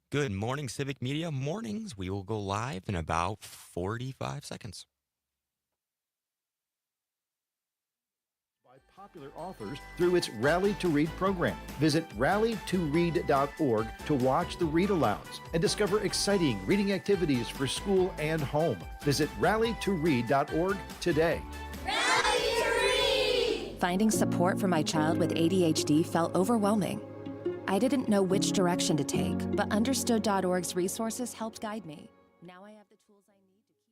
Good morning, Civic Media mornings. We will go live in about 45 seconds. By popular authors through its Rally to Read program. Visit rallytoread.org to watch the read alouds and discover exciting reading activities for school and home. Visit rallytoread.org today. Rally to read! Finding support for my child with ADHD felt overwhelming. I didn't know which direction to take, but understood.org's resources helped guide me. Now I have the tools I need to keep us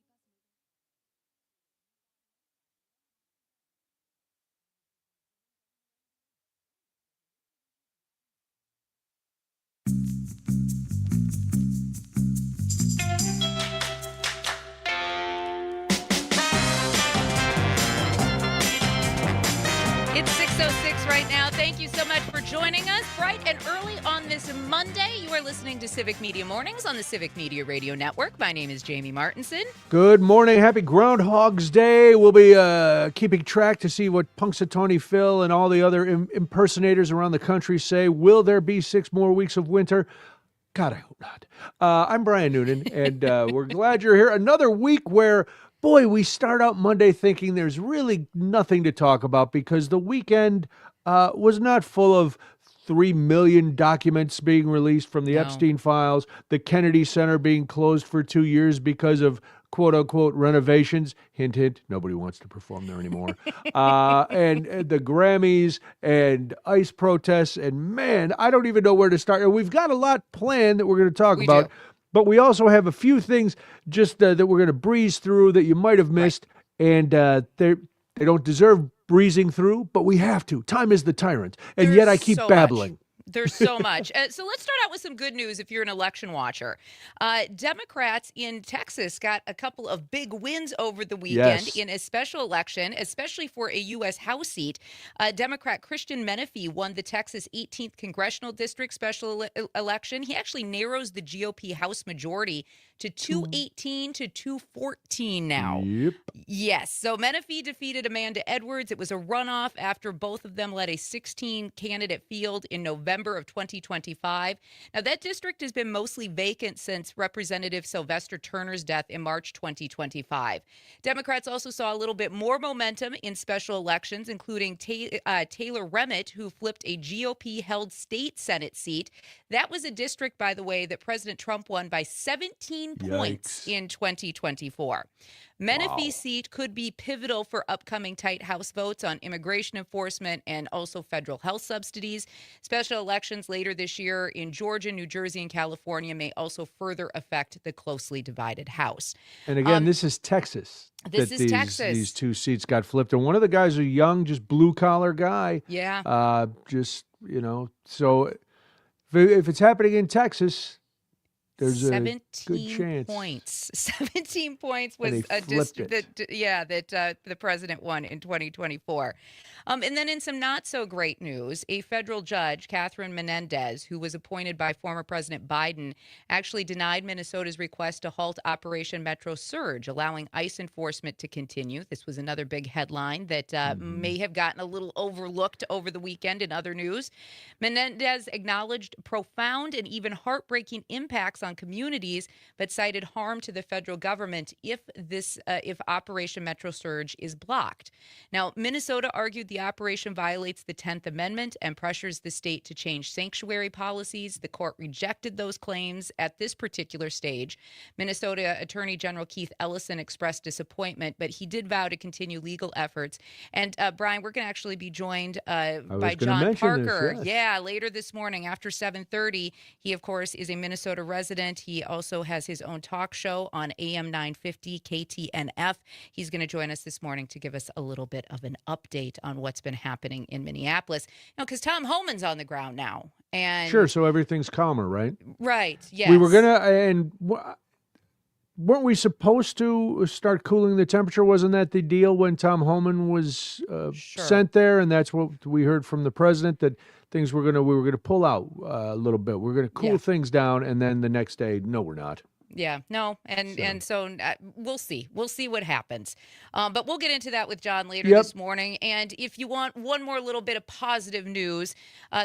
It's 6:06 right now. Thank you so much for joining us bright and early on this Monday. You are listening to Civic Media Mornings on the Civic Media Radio Network. My name is Jamie Martinson. Good morning. Happy Groundhog's Day. We'll be keeping track to see what Punxsutawney Phil and all the other impersonators around the country say. Will there be 6 more weeks of winter? God, I hope not. I'm Brian Noonan, and we're glad you're here. Another week where, boy, we start out Monday thinking there's really nothing to talk about because the weekend was not full of 3 million documents being released from the Epstein files, the Kennedy Center being closed for 2 years because of quote-unquote renovations. Hint, hint, nobody wants to perform there anymore. And the Grammys and ICE protests. And, man, I don't even know where to start. And we've got a lot planned that we're going to talk about. Do. But we also have a few things just that we're going to breeze through that you might have missed. Right. And they don't deserve breezing through, but we have to. Time is the tyrant. And yet I keep babbling. There's so much. So let's start out with some good news if you're an election watcher. Democrats in Texas got a couple of big wins over the weekend in a special election, especially for a U.S. House seat. Democrat Christian Menefee won the Texas 18th Congressional District special election. He actually narrows the GOP House majority to 218 to 214 now. Yep. Yes. So Menefee defeated Amanda Edwards. It was a runoff after both of them led a 16-candidate field in November of 2025. Now, that district has been mostly vacant since Representative Sylvester Turner's death in March 2025. Democrats also saw a little bit more momentum in special elections, including Taylor Remitt, who flipped a GOP-held state Senate seat. That was a district, by the way, that President Trump won by 17 points in 2024. Menefee's seat could be pivotal for upcoming tight House votes on immigration enforcement and also federal health subsidies. Special elections later this year in Georgia, New Jersey, and California may also further affect the closely divided House. And again, this is Texas. Texas. These 2 seats got flipped. And one of the guys is a young, just blue-collar guy. Yeah. So if it's happening in Texas, there's 17 a good chance. Points. 17 points was a district that the president won in 2024. And then in some not so great news, a federal judge, Catherine Menendez, who was appointed by former President Biden, actually denied Minnesota's request to halt Operation Metro Surge, allowing ICE enforcement to continue. This was another big headline that may have gotten a little overlooked over the weekend in other news. Menendez acknowledged profound and even heartbreaking impacts on communities, but cited harm to the federal government if Operation Metro Surge is blocked. Now, Minnesota argued the operation violates the 10th Amendment and pressures the state to change sanctuary policies. The court rejected those claims at this particular stage. Minnesota Attorney General Keith Ellison expressed disappointment, but he did vow to continue legal efforts. And Brian, we're going to actually be joined by John Parker. Later this morning after 7:30. He, of course, is a Minnesota resident. He also has his own talk show on AM 950 KTNF. He's going to join us this morning to give us a little bit of an update on what's been happening in Minneapolis. Because Tom Homan's on the ground now. And sure, so everything's calmer, right? Right, yes. We were going to, and weren't we supposed to start cooling the temperature? Wasn't that the deal when Tom Homan was sent there? And that's what we heard from the president, that we were going to pull out a little bit. We're going to cool things down, and then the next day, no, we're not. Yeah, no, and so we'll see. We'll see what happens. But we'll get into that with John later this morning. And if you want one more little bit of positive news,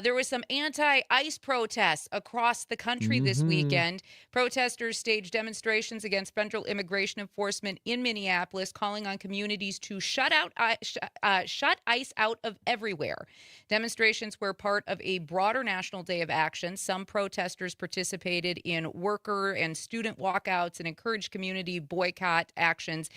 there was some anti-ICE protests across the country this weekend. Protesters staged demonstrations against federal immigration enforcement in Minneapolis, calling on communities to shut ICE out of everywhere. Demonstrations were part of a broader national day of action. Some protesters participated in worker and student walkouts and encouraged community boycott actions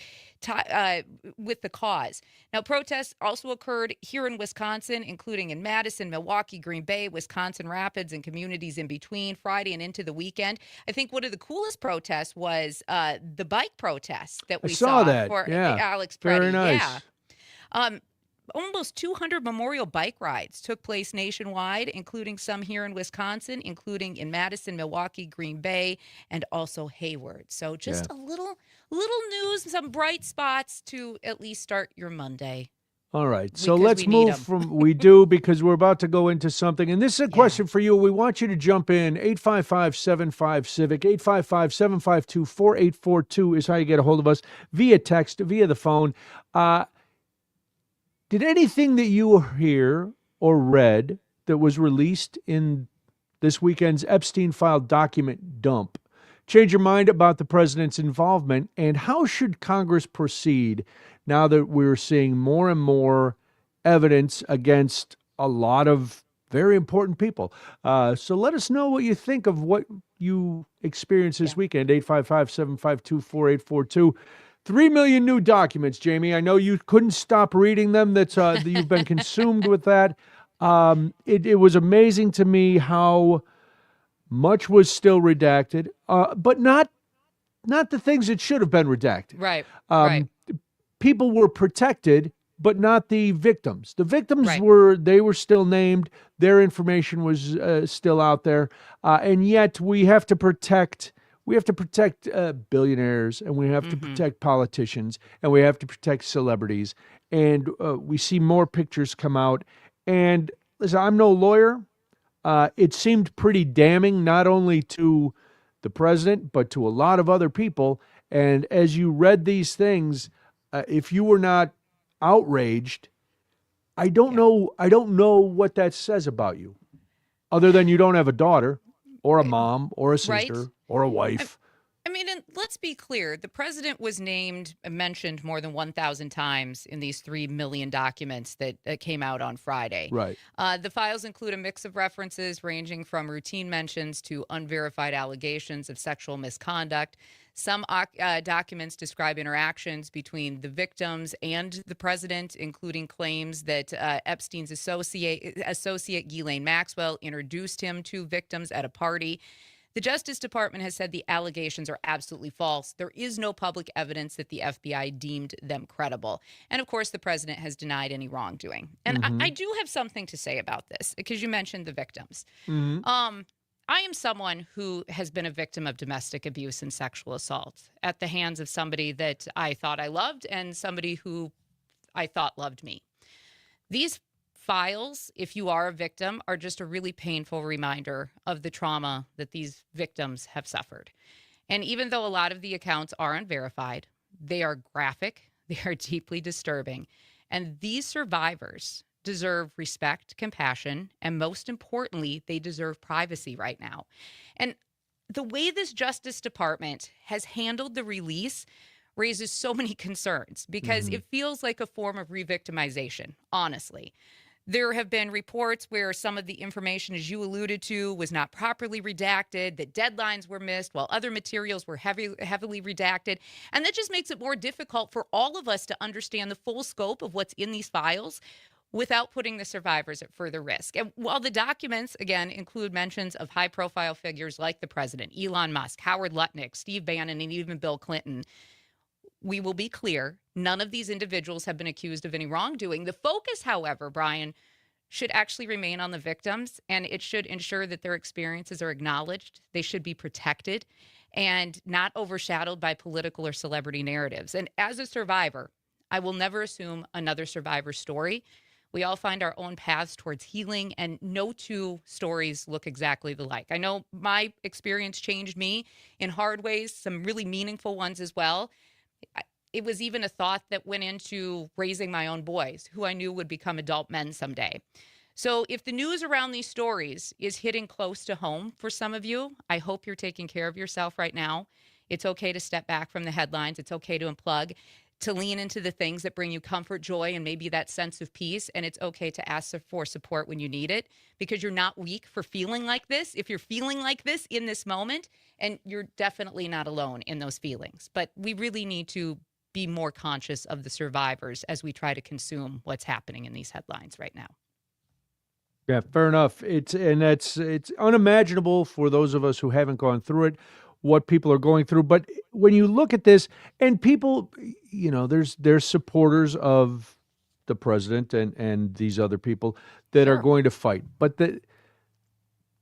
with the cause. Now, protests also occurred here in Wisconsin, including in Madison, Milwaukee, Green Bay, Wisconsin Rapids, and communities in between Friday and into the weekend. I think one of the coolest protests was the bike protests that we saw that. For yeah. Alex Very Preddy. nice. Yeah. Almost 200 memorial bike rides took place nationwide, including some here in Wisconsin, including in Madison, Milwaukee, Green Bay, and also Hayward. So just a little news, some bright spots to at least start your Monday. All right. So let's move from we do because we're about to go into something. And this is a question for you. We want you to jump in. 855-75-CIVIC, 855-752-4842 is how you get a hold of us via text, via the phone. Did anything that you hear or read that was released in this weekend's Epstein file document dump change your mind about the president's involvement? And how should Congress proceed now that we're seeing more and more evidence against a lot of very important people? So let us know what you think of what you experienced this weekend. 855-752-4842. 3 million new documents, Jamie. I know you couldn't stop reading them. You've been consumed with that. It was amazing to me how much was still redacted, but not the things that should have been redacted. Right. People were protected, but not the victims. The victims were still named. Their information was still out there, and yet we have to protect. We have to protect billionaires, and we have to protect politicians, and we have to protect celebrities. And we see more pictures come out. And listen, I'm no lawyer. It seemed pretty damning, not only to the president, but to a lot of other people. And as you read these things, if you were not outraged, I don't know what that says about you, other than you don't have a daughter or a mom or a sister or a wife. I mean, and let's be clear. The president was mentioned more than 1,000 times in these 3 million documents that came out on Friday. Right. The files include a mix of references ranging from routine mentions to unverified allegations of sexual misconduct. Some documents describe interactions between the victims and the president, including claims that Epstein's associate Ghislaine Maxwell introduced him to victims at a party. The Justice Department has said the allegations are absolutely false. There is no public evidence that the FBI deemed them credible. And of course, the president has denied any wrongdoing. And I do have something to say about this because you mentioned the victims. I am someone who has been a victim of domestic abuse and sexual assault at the hands of somebody that I thought I loved and somebody who I thought loved me. These files, if you are a victim, are just a really painful reminder of the trauma that these victims have suffered. And even though a lot of the accounts are unverified, they are graphic, they are deeply disturbing. And these survivors deserve respect, compassion, and most importantly, they deserve privacy right now. And the way this Justice Department has handled the release raises so many concerns because it feels like a form of re-victimization, honestly. There have been reports where some of the information, as you alluded to, was not properly redacted, that deadlines were missed while other materials were heavily redacted. And that just makes it more difficult for all of us to understand the full scope of what's in these files without putting the survivors at further risk. And while the documents, again, include mentions of high-profile figures like the president, Elon Musk, Howard Lutnick, Steve Bannon, and even Bill Clinton, we will be clear, none of these individuals have been accused of any wrongdoing. The focus, however, Brian, should actually remain on the victims, and it should ensure that their experiences are acknowledged. They should be protected and not overshadowed by political or celebrity narratives. And as a survivor, I will never assume another survivor's story We all find our own paths towards healing, and no two stories look exactly alike. I know my experience changed me in hard ways, some really meaningful ones as well. It was even a thought that went into raising my own boys, who I knew would become adult men someday. So if the news around these stories is hitting close to home for some of you, I hope you're taking care of yourself right now. It's okay to step back from the headlines. It's okay to unplug, to lean into the things that bring you comfort, joy, and maybe that sense of peace. And it's okay to ask for support when you need it, because you're not weak for feeling like this. If you're feeling like this in this moment, and you're definitely not alone in those feelings. But we really need to be more conscious of the survivors as we try to consume what's happening in these headlines right now. Yeah, fair enough. It's unimaginable for those of us who haven't gone through it, what people are going through. But when you look at this, and people, there's supporters of the president and these other people that are going to fight. But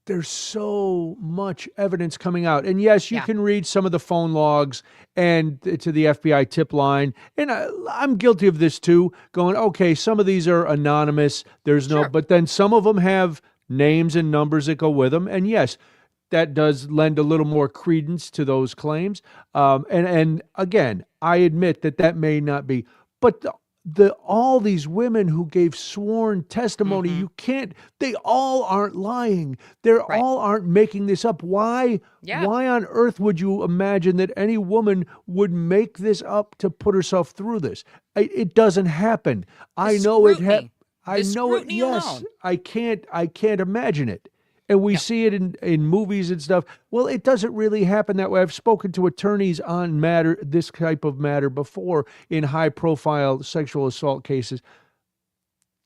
there's so much evidence coming out. And yes, you can read some of the phone logs and to the FBI tip line. And I'm guilty of this too, going, okay, some of these are anonymous. There's no, but then some of them have names and numbers that go with them. And yes, that does lend a little more credence to those claims. And again, I admit that may not be, but all these women who gave sworn testimony, they all aren't lying. All aren't making this up. Why on earth would you imagine that any woman would make this up to put herself through this? It doesn't happen. I know it. Yes, alone. I can't imagine it. And we see it in movies and stuff. Well, it doesn't really happen that way. I've spoken to attorneys on this type of matter before in high-profile sexual assault cases.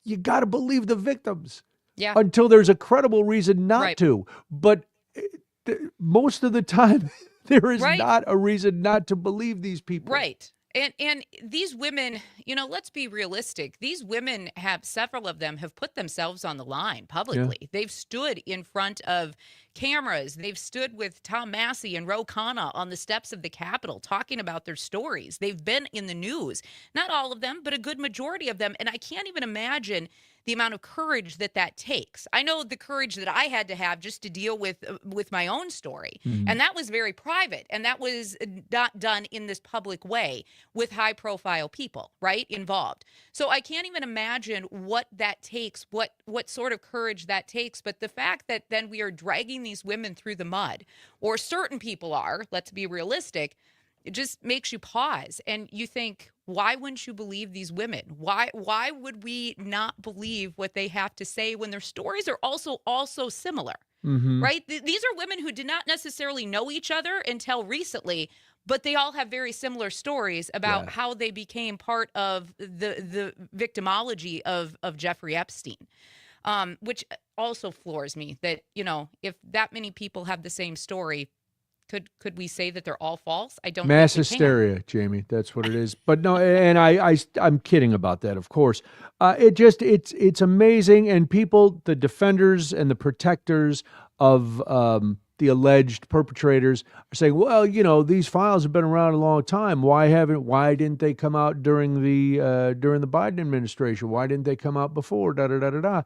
You got to believe the victims until there's a credible reason not to. But most of the time, there is not a reason not to believe these people. Right. And these women, let's be realistic. These women several of them have put themselves on the line publicly. Yeah. They've stood in front of cameras. They've stood with Tom Massey and Ro Khanna on the steps of the Capitol talking about their stories. They've been in the news. Not all of them, but a good majority of them. And I can't even imagine the amount of courage that takes. I know the courage that I had to have just to deal with my own story. Mm-hmm. And that was very private. And that was not done in this public way with high profile people, involved. So I can't even imagine what that takes, what sort of courage that takes. But the fact that then we are dragging these women through the mud, or certain people are, let's be realistic, it just makes you pause and you think, why wouldn't you believe these women? Why would we not believe what they have to say when their stories are also similar, right? These are women who did not necessarily know each other until recently, but they all have very similar stories about how they became part of the victimology of Jeffrey Epstein, which also floors me that, if that many people have the same story, could we say that they're all false? I don't. Mass hysteria, Jamie. That's what it is. But no, and I'm kidding about that, of course. It's amazing, and people, the defenders and the protectors of the alleged perpetrators, are saying, well, these files have been around a long time. Why didn't they come out during the Biden administration? Why didn't they come out before? Da da da da da.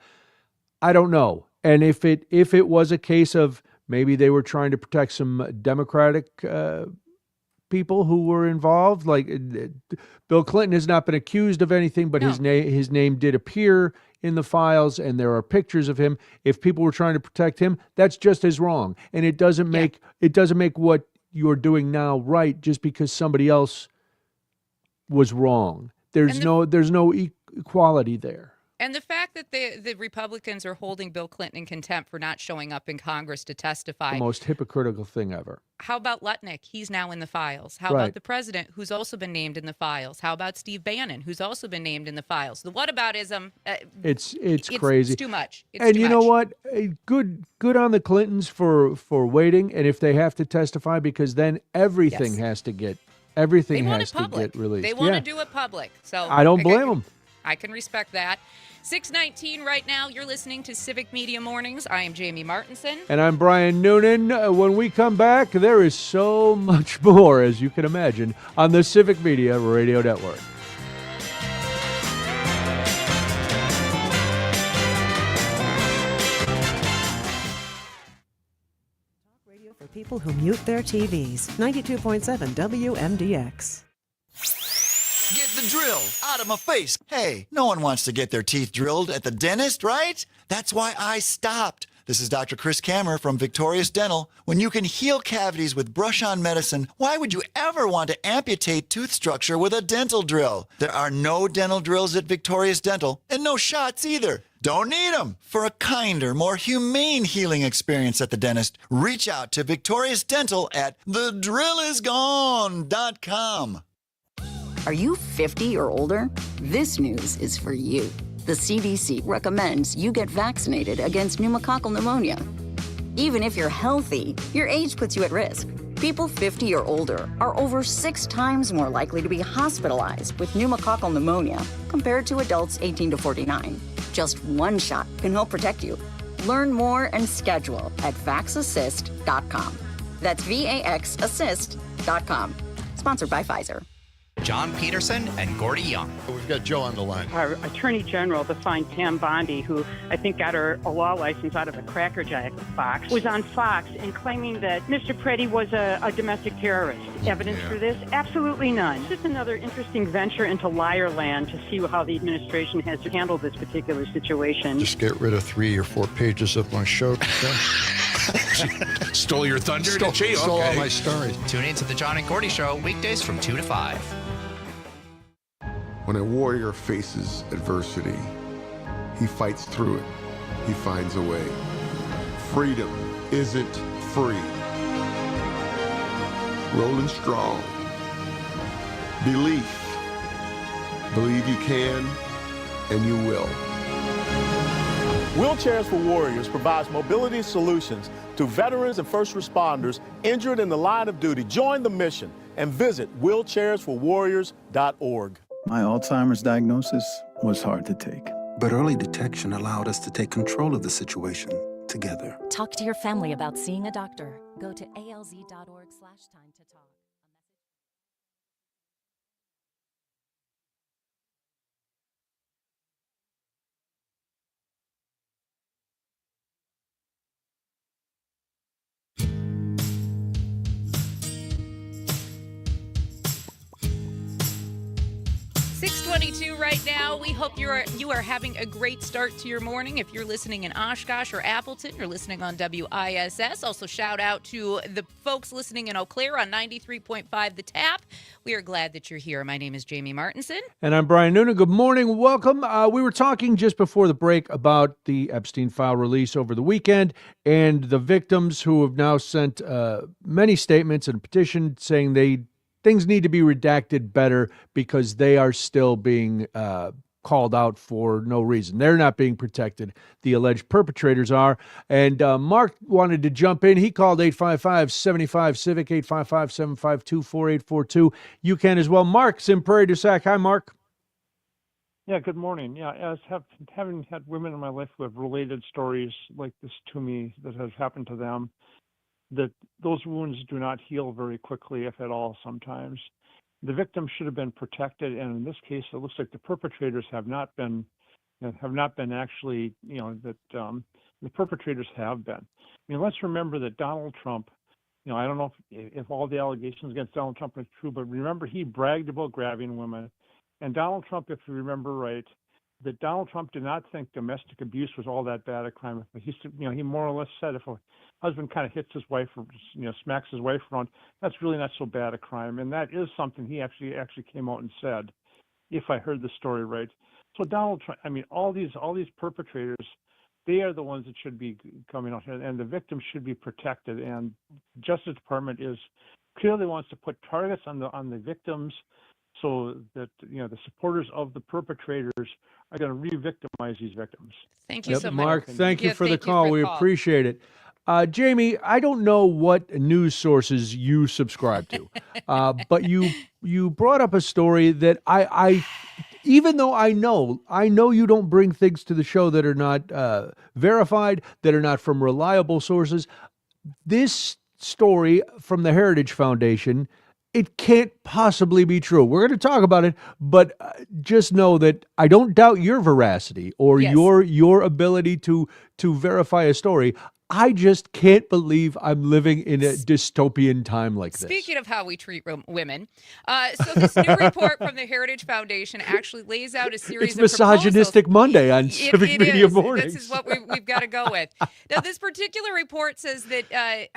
I don't know. And if it was a case of maybe they were trying to protect some Democratic people who were involved. Like Bill Clinton has not been accused of anything, but his name did appear in the files, and there are pictures of him. If people were trying to protect him, that's just as wrong, and it doesn't make what you're doing now right just because somebody else was wrong. There's no equality there. And the fact that the Republicans are holding Bill Clinton in contempt for not showing up in Congress to testify. The most hypocritical thing ever. How about Lutnick? He's now in the files. How about the president, who's also been named in the files? How about Steve Bannon, who's also been named in the files? The whataboutism. It's crazy. It's too much. You know what? Good on the Clintons for waiting, and if they have to testify, because then everything has to get released. They want to do it public. So I don't blame them. I can respect that. 6:19 right now. You're listening to Civic Media Mornings. I am Jamie Martinson. And I'm Brian Noonan. When we come back, there is so much more, as you can imagine, on the Civic Media Radio Network. For people who mute their TVs. 92.7 WMDX. Get the drill out of my face. Hey, no one wants to get their teeth drilled at the dentist, right? That's why I stopped. This is Dr. Chris Kammer from Victorious Dental. When you can heal cavities with brush-on medicine, why would you ever want to amputate tooth structure with a dental drill? There are no dental drills at Victorious Dental, and no shots either. Don't need them. For a kinder, more humane healing experience at the dentist, reach out to Victorious Dental at thedrillisgone.com. Are you 50 or older? This news is for you. The CDC recommends you get vaccinated against pneumococcal pneumonia. Even if you're healthy, your age puts you at risk. People 50 or older are over 6 times more likely to be hospitalized with pneumococcal pneumonia compared to adults 18 to 49. Just one shot can help protect you. Learn more and schedule at vaxassist.com. That's VAXassist.com. Sponsored by Pfizer. John Peterson and Gordy Young. We've got Joe on the line. Our Attorney General to find Pam Bondi, who I think got her a law license out of a Cracker Jack box, was on Fox and claiming that Mr. Preddy was a domestic terrorist. Evidence for this? Absolutely none. Just another interesting venture into liar land to see how the administration has handled this particular situation. Just get rid of 3 or 4 pages of my show. Stole your thunder, did she? Stole all my stories. Tune in to the John and Gordy Show weekdays from 2 to 5. When a warrior faces adversity, he fights through it. He finds a way. Freedom isn't free. Rolling strong. Belief. Believe you can, and you will. Wheelchairs for Warriors provides mobility solutions to veterans and first responders injured in the line of duty. Join the mission and visit wheelchairsforwarriors.org. My Alzheimer's diagnosis was hard to take. But early detection allowed us to take control of the situation together. Talk to your family about seeing a doctor. Go to alz.org/time to talk. 6:22 right now. We hope you are having a great start to your morning. If you're listening in Oshkosh or Appleton, you're listening on WISS. Also, shout out to the folks listening in Eau Claire on 93.5 The Tap. We are glad that you're here. My name is Jamie Martinson. And I'm Brian Noonan. Good morning. Welcome. We were talking just before the break about the Epstein file release over the weekend and the victims who have now sent many statements and a petition saying things need to be redacted better because they are still being called out for no reason. They're not being protected. The alleged perpetrators are. And Mark wanted to jump in. He called 855-75-CIVIC, 855-752-4842. You can as well. Mark's in Prairie du Sac. Hi, Mark. Yeah, good morning. Yeah, as having had women in my life who have related stories like this to me that has happened to them, that those wounds do not heal very quickly, if at all, sometimes. The victim should have been protected, and in this case, it looks like the perpetrators have not been actually, the perpetrators have been. Let's remember that Donald Trump, I don't know if all the allegations against Donald Trump are true, but remember he bragged about grabbing women. And Donald Trump, if you remember right, that Donald Trump did not think domestic abuse was all that bad a crime. He more or less said if a husband kind of hits his wife or smacks his wife around, that's really not so bad a crime. And that is something he actually came out and said, if I heard the story right. So Donald Trump, all these perpetrators, they are the ones that should be coming out, and the victims should be protected. And Justice Department clearly wants to put targets on the victims, so that the supporters of the perpetrators are going to re-victimize these victims. Thank you so much, Mark. Thank you for the call. We appreciate it. Jamie, I don't know what news sources you subscribe to, but you brought up a story that I even though I know you don't bring things to the show that are not verified, that are not from reliable sources. This story from the Heritage Foundation, it can't possibly be true. We're going to talk about it, but just know that I don't doubt your veracity or your ability to verify a story. I just can't believe I'm living in a dystopian time like this. Speaking of how we treat women, so this new report from the Heritage Foundation actually lays out a series It's of Misogynistic Monday on Civic Media is. Mornings. This is what we've got to go with. Now, this particular report says that,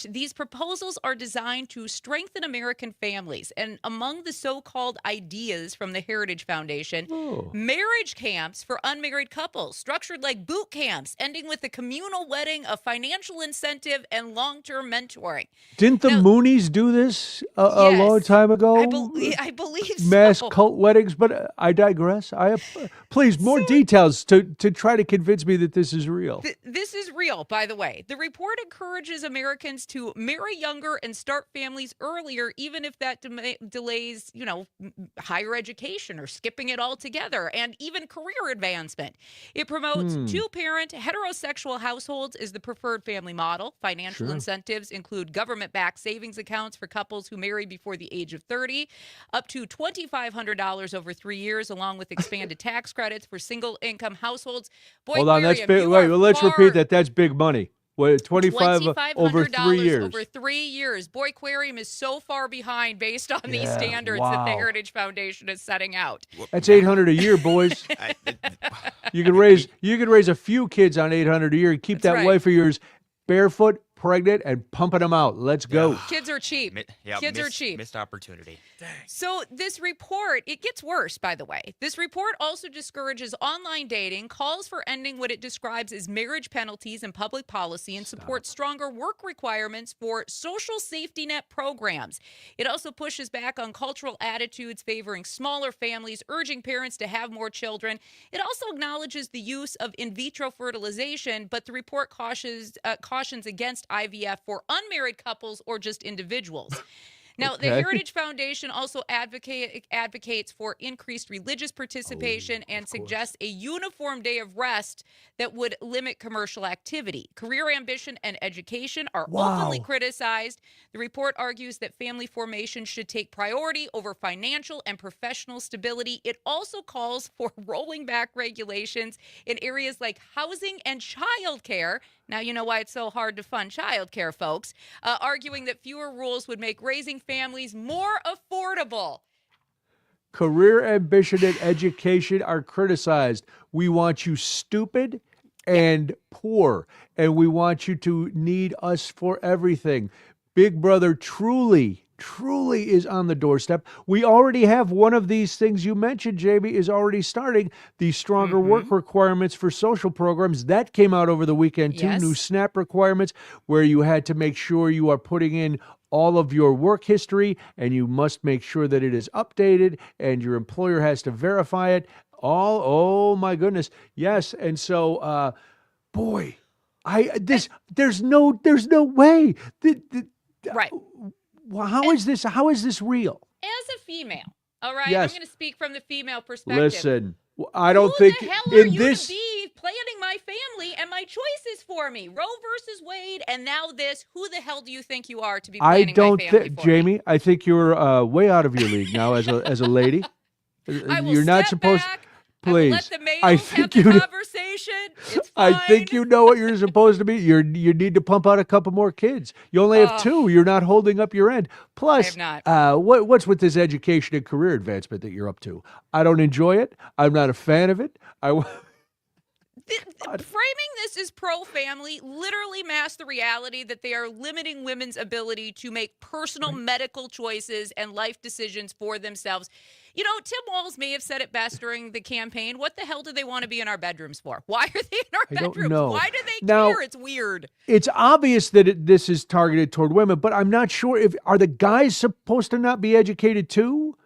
these proposals are designed to strengthen American families. And among the so-called ideas from the Heritage Foundation, marriage camps for unmarried couples, structured like boot camps, ending with a communal wedding, a financial incentive, and long-term mentoring. Didn't the Moonies do this a long time ago? I believe so. Mass cult weddings, but I digress. Please, more details to try to convince me that this is real. This is real, by the way. The report encourages Americans to marry younger and start families earlier, even if that delays, higher education or skipping it altogether, and even career advancement. It promotes two-parent heterosexual households is the preferred family model. Financial incentives include government-backed savings accounts for couples who marry before the age of 30, up to $2,500 over 3 years, along with expanded tax credits for single-income households. Boy, Hold on, that's big. Wait, let's repeat that. That's big money. What, 25 over 3 years? Over 3 years. Boy, Aquarium is so far behind based on these standards that the Heritage Foundation is setting out. That's $800 a year, boys. You could raise a few kids on $800 a year. Keep that wife of yours barefoot, pregnant, and pumping them out. Let's go. Kids are cheap. Kids are cheap. Missed opportunity. Dang. So this report, it gets worse, by the way. This report also discourages online dating, calls for ending what it describes as marriage penalties and public policy, and supports stronger work requirements for social safety net programs. It also pushes back on cultural attitudes favoring smaller families, urging parents to have more children. It also acknowledges the use of in vitro fertilization, but the report cautions against IVF for unmarried couples or just individuals. Now, the Heritage Foundation also advocates for increased religious participation and suggests a uniform day of rest that would limit commercial activity. Career ambition and education are openly criticized. The report argues that family formation should take priority over financial and professional stability. It also calls for rolling back regulations in areas like housing and childcare. Now you know why it's so hard to fund childcare, folks. Arguing that fewer rules would make raising families more affordable. Career ambition and education are criticized. We want you stupid and poor, and we want you to need us for everything. Big Brother truly is on the doorstep. We already have one of these things you mentioned, Jamie, is already starting. The stronger work requirements for social programs. That came out over the weekend, too. New SNAP requirements where you had to make sure you are putting in all of your work history, and you must make sure that it is updated, and your employer has to verify it. Oh my goodness. Yes. And so, there's no way. Right. Well, how is this real? As a female, all right, yes. I'm going to speak from the female perspective. Listen, I don't think who the hell are in you this to be planning my family and my choices for me? Roe versus Wade, and now this. Who the hell do you think you are to be planning my family for Jamie, me? I think you're way out of your league now as a lady. I will you're not step supposed. back. Please, let the males have the conversation. It's I fine. think you know what you're supposed to be. You need to pump out a couple more kids. You only have two. You're not holding up your end. Plus, I have not. What's with this education and career advancement that you're up to? I don't enjoy it. I'm not a fan of it. Framing this as pro-family literally masks the reality that they are limiting women's ability to make personal medical choices and life decisions for themselves. You know, Tim Walz may have said it best during the campaign. What the hell do they want to be in our bedrooms for? Why are they in our bedrooms? Know. Why do they now, care? It's weird. It's obvious that this is targeted toward women, but I'm not sure are the guys supposed to not be educated too?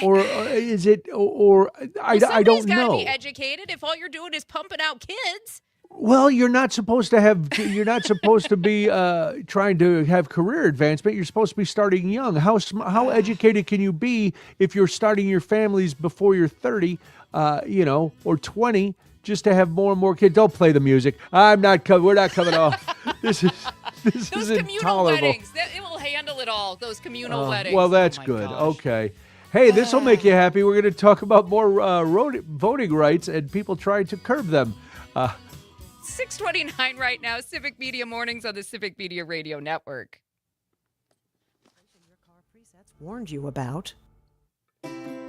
Or is it? Or I don't know. Somebody's got to be educated if all you're doing is pumping out kids. Well, you're not supposed to have. You're not supposed to be trying to have career advancement. You're supposed to be starting young. How educated can you be if you're starting your families before you're 30, or 20, just to have more and more kids? Don't play the music. We're not coming off. This Those is communal intolerable. weddings. It will handle it all. Those communal weddings. Well, that's good. Gosh. Okay. Hey, this will make you happy. We're going to talk about more voting rights and people trying to curb them. It's 6:29 right now. Civic Media Mornings on the Civic Media Radio Network. Warned you about.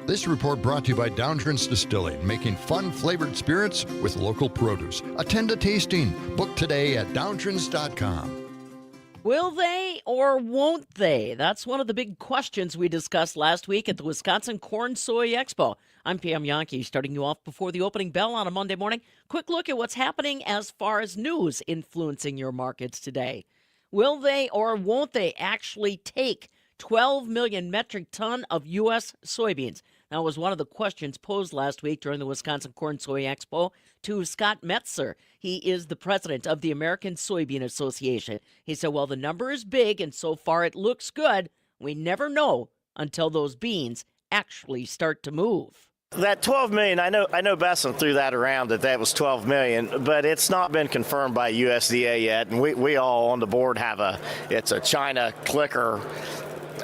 This report brought to you by Downtrins Distilling, making fun flavored spirits with local produce. Attend a tasting. Book today at downtrins.com. Will they or won't they? That's one of the big questions we discussed last week at the Wisconsin Corn Soy Expo. I'm Pam Yankee, starting you off before the opening bell on a Monday morning. Quick look at what's happening as far as news influencing your markets today. Will they or won't they actually take 12 million metric ton of U.S. soybeans? That was one of the questions posed last week during the Wisconsin Corn Soy Expo to Scott Metzer. He is the president of the American Soybean Association. He said, well, the number is big, and so far it looks good. We never know until those beans actually start to move. That 12 million, I know Besson threw that around that was 12 million, but it's not been confirmed by USDA yet. And we all on the board have it's a China clicker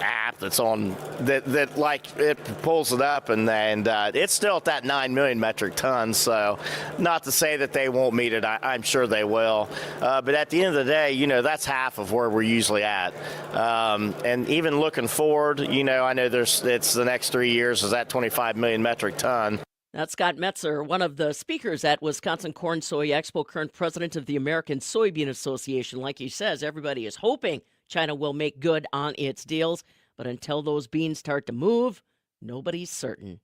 app that's on that like it pulls it up and it's still at that 9 million metric tons. So not to say that they won't meet it. I'm sure they will. But at the end of the day, that's half of where we're usually at. And even looking forward, I know it's the next 3 years is that 25 million metric ton. That's Scott Metzer, one of the speakers at Wisconsin Corn Soy Expo, current president of the American Soybean Association. Like he says, everybody is hoping China will make good on its deals, but until those beans start to move, nobody's certain.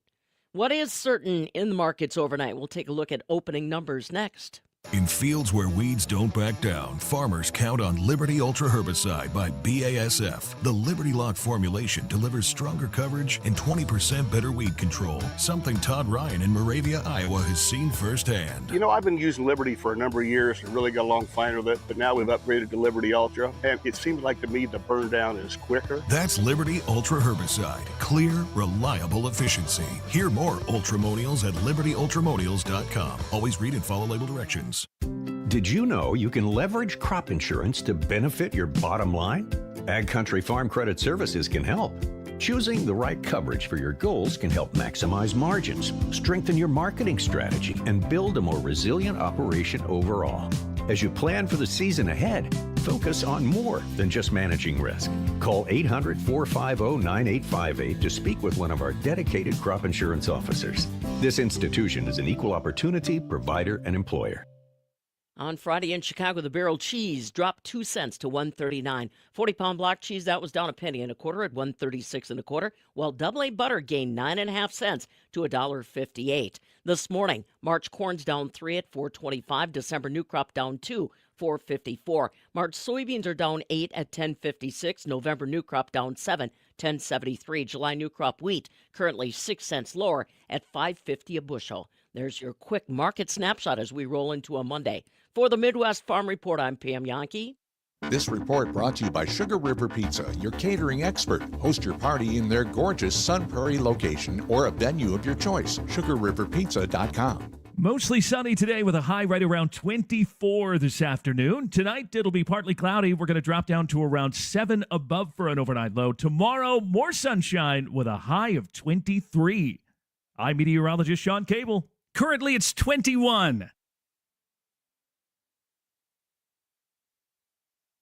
What is certain in the markets overnight? We'll take a look at opening numbers next. In fields where weeds don't back down, farmers count on Liberty Ultra Herbicide by BASF. The Liberty Lock formulation delivers stronger coverage and 20% better weed control, something Todd Ryan in Moravia, Iowa has seen firsthand. I've been using Liberty for a number of years and really got along fine with it, but now we've upgraded to Liberty Ultra, and it seems like to me the burn down is quicker. That's Liberty Ultra Herbicide. Clear, reliable efficiency. Hear more Ultramonials at libertyultramonials.com. Always read and follow label directions. Did you know you can leverage crop insurance to benefit your bottom line? Ag Country Farm Credit Services can help. Choosing the right coverage for your goals can help maximize margins, strengthen your marketing strategy, and build a more resilient operation overall. As you plan for the season ahead, focus on more than just managing risk. Call 800-450-9858 to speak with one of our dedicated crop insurance officers. This institution is an equal opportunity provider and employer. On Friday in Chicago, the barrel cheese dropped 2 cents to $1.39. 40-pound block cheese, that was down a penny and a quarter at $1.36 and a quarter, while double A butter gained 9.5 cents to $1.58. This morning, March corn's down 3 at $4.25. December new crop down 2, $4.54. March soybeans are down 8 at $10.56. November new crop down 7, $10.73. July new crop wheat currently 6 cents lower at $5.50 a bushel. There's your quick market snapshot as we roll into a Monday. For the Midwest Farm Report, I'm Pam Yankee. This report brought to you by Sugar River Pizza, your catering expert. Host your party in their gorgeous Sun Prairie location or a venue of your choice. SugarRiverPizza.com. Mostly sunny today with a high right around 24 this afternoon. Tonight, it'll be partly cloudy. We're going to drop down to around 7 above for an overnight low. Tomorrow, more sunshine with a high of 23. I'm meteorologist Sean Cable. Currently, it's 21.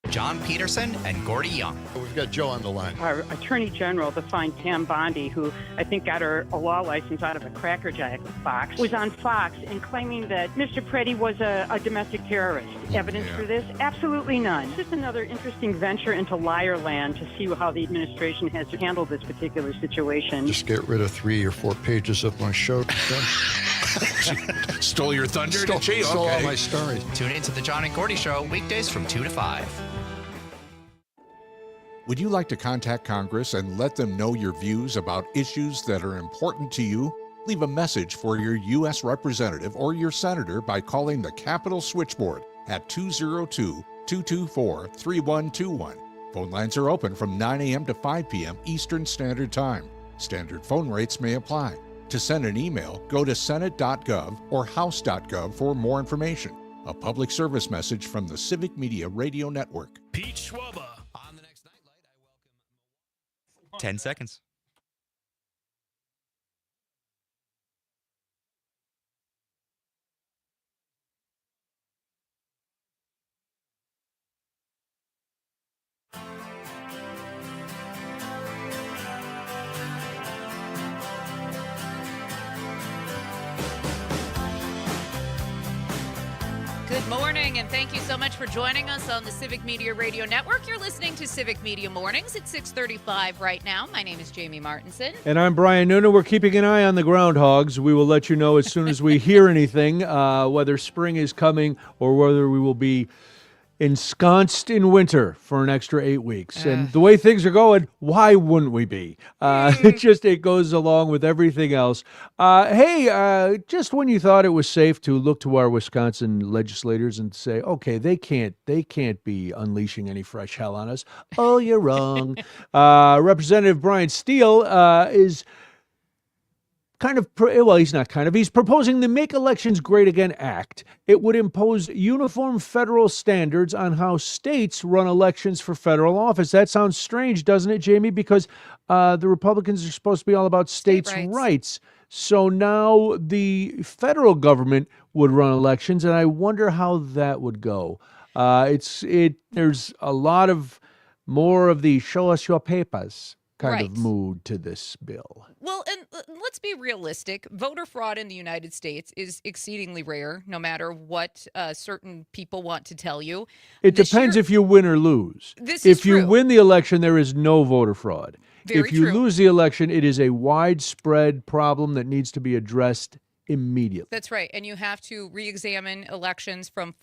John Peterson and Gordy Young. We've got Joe on the line. Our Attorney General, the fine Tam Bondi, who I think got a law license out of a Cracker Jack box, was on Fox and claiming that Mr. Preddy was a domestic terrorist. Evidence for this? Absolutely none. Just another interesting venture into liar land to see how the administration has handled this particular situation. Just get rid of 3 or 4 pages of my show. Stole your thunder, Stole all my stories. Tune into the John and Gordy Show weekdays from 2 to 5. Would you like to contact Congress and let them know your views about issues that are important to you? Leave a message for your U.S. representative or your senator by calling the Capitol Switchboard at 202-224-3121. Phone lines are open from 9 a.m. to 5 p.m. Eastern Standard Time. Standard phone rates may apply. To send an email, go to senate.gov or house.gov for more information. A public service message from the Civic Media Radio Network. Pete Schwaba. 10 seconds. and thank you so much for joining us on the Civic Media Radio Network. You're listening to Civic Media Mornings at 6:35 right now. My name is Jamie Martinson. And I'm Brian Noonan. We're keeping an eye on the groundhogs. We will let you know as soon as we hear anything, whether spring is coming or whether we will be ensconced in winter for an extra 8 weeks. And the way things are going, why wouldn't we be? It goes along with everything else. Just when you thought it was safe to look to our Wisconsin legislators and say, okay, they can't be unleashing any fresh hell on us. Oh, you're wrong. Representative Brian Steele is he's proposing the Make Elections Great Again Act. It would impose uniform federal standards on how states run elections for federal office. That sounds strange, doesn't it, Jamie? Because the Republicans are supposed to be all about states' rights. So now the federal government would run elections, and I wonder how that would go. There's a lot of more of the show us your papers kind of mood to this bill. Well, and let's be realistic. Voter fraud in the United States is exceedingly rare, no matter what certain people want to tell you. It depends if you win or lose. If you win the election, there is no voter fraud. If you lose the election, it is a widespread problem that needs to be addressed immediately. That's right. And you have to re-examine elections from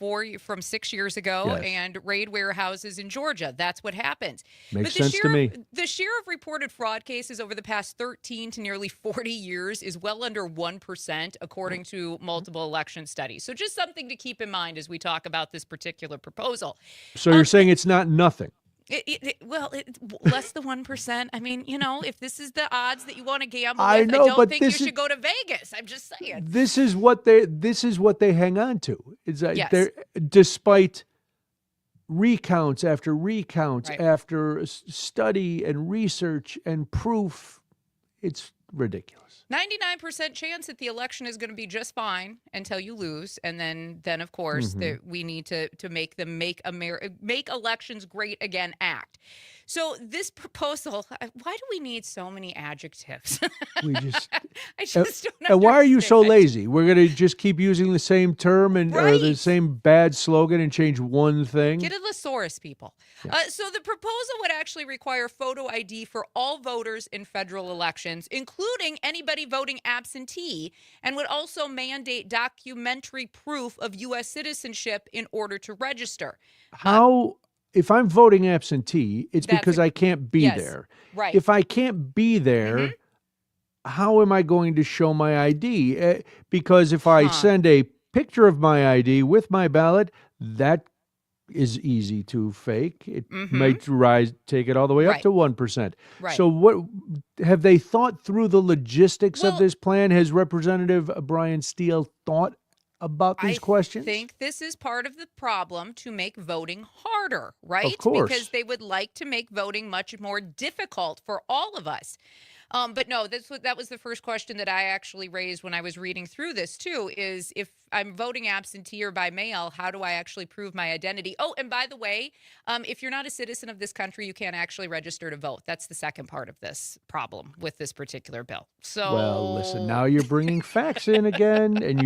6 years ago and raid warehouses in Georgia. That's what happens. Makes sense to me. The share of reported fraud cases over the past 13 to nearly 40 years is well under 1%, according to multiple election studies. So just something to keep in mind as we talk about this particular proposal. So you're saying it's not nothing? Less than 1%. I mean, if this is the odds that you want to gamble with, I don't think you should go to Vegas. I'm just saying. This is what they hang on to. It's they're, despite recounts after recounts after study and research and proof, it's ridiculous. 99% chance that the election is going to be just fine until you lose, and then of course we need to make the Make Elections Great Again Act. So this proposal, why do we need so many adjectives? We just I just don't understand. And why are you so lazy? We're going to just keep using the same term and or the same bad slogan and change one thing? Get a thesaurus, people. So the proposal would actually require photo ID for all voters in federal elections, including anybody voting absentee, and would also mandate documentary proof of U.S. citizenship in order to register. If I'm voting absentee, it's because I can't be there. Right. If I can't be there, how am I going to show my ID? Because if I send a picture of my ID with my ballot, that is easy to fake. It might take it all the way up to 1%. Right. So what have they thought through the logistics of this plan? Has Representative Brian Steele thought about these questions? I think this is part of the problem to make voting harder, right? Of course. Because they would like to make voting much more difficult for all of us. But no, that was the first question that I actually raised when I was reading through this too, is if I'm voting absentee or by mail, how do I actually prove my identity? Oh, and by the way, if you're not a citizen of this country, you can't actually register to vote. That's the second part of this problem with this particular bill. So, well, listen, now you're bringing facts in again, and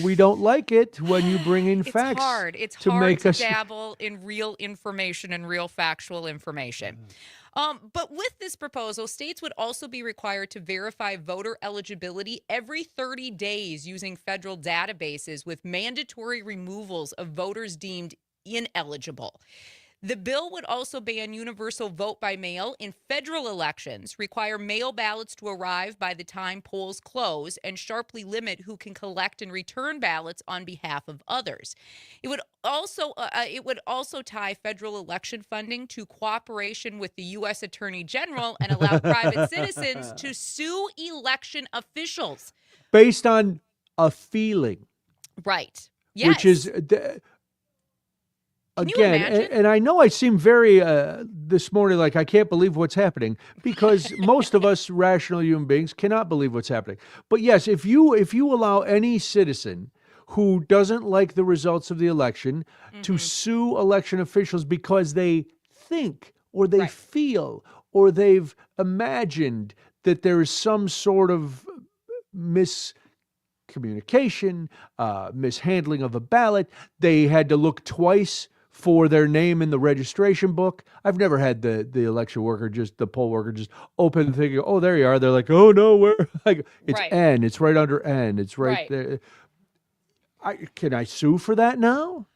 we don't like it when you bring in facts. It's hard to dabble in real information and real factual information. But with this proposal, states would also be required to verify voter eligibility every 30 days using federal databases with mandatory removals of voters deemed ineligible. The bill would also ban universal vote by mail in federal elections, require mail ballots to arrive by the time polls close, and sharply limit who can collect and return ballots on behalf of others. It would also tie federal election funding to cooperation with the U.S. Attorney General and allow private citizens to sue election officials based on a feeling. Right. Yes. Which is again, and I know I seem very this morning like I can't believe what's happening, because most of us rational human beings cannot believe what's happening. But yes, if you allow any citizen who doesn't like the results of the election to sue election officials because they think or they feel or they've imagined that there is some sort of communication, mishandling of a ballot. They had to look twice for their name in the registration book. I've never had the election worker, just the poll worker, just open the thing. Oh, there you are. They're like, oh no, where? Like it's Right. N. It's right under N. It's right, Right. there. Can I sue for that now?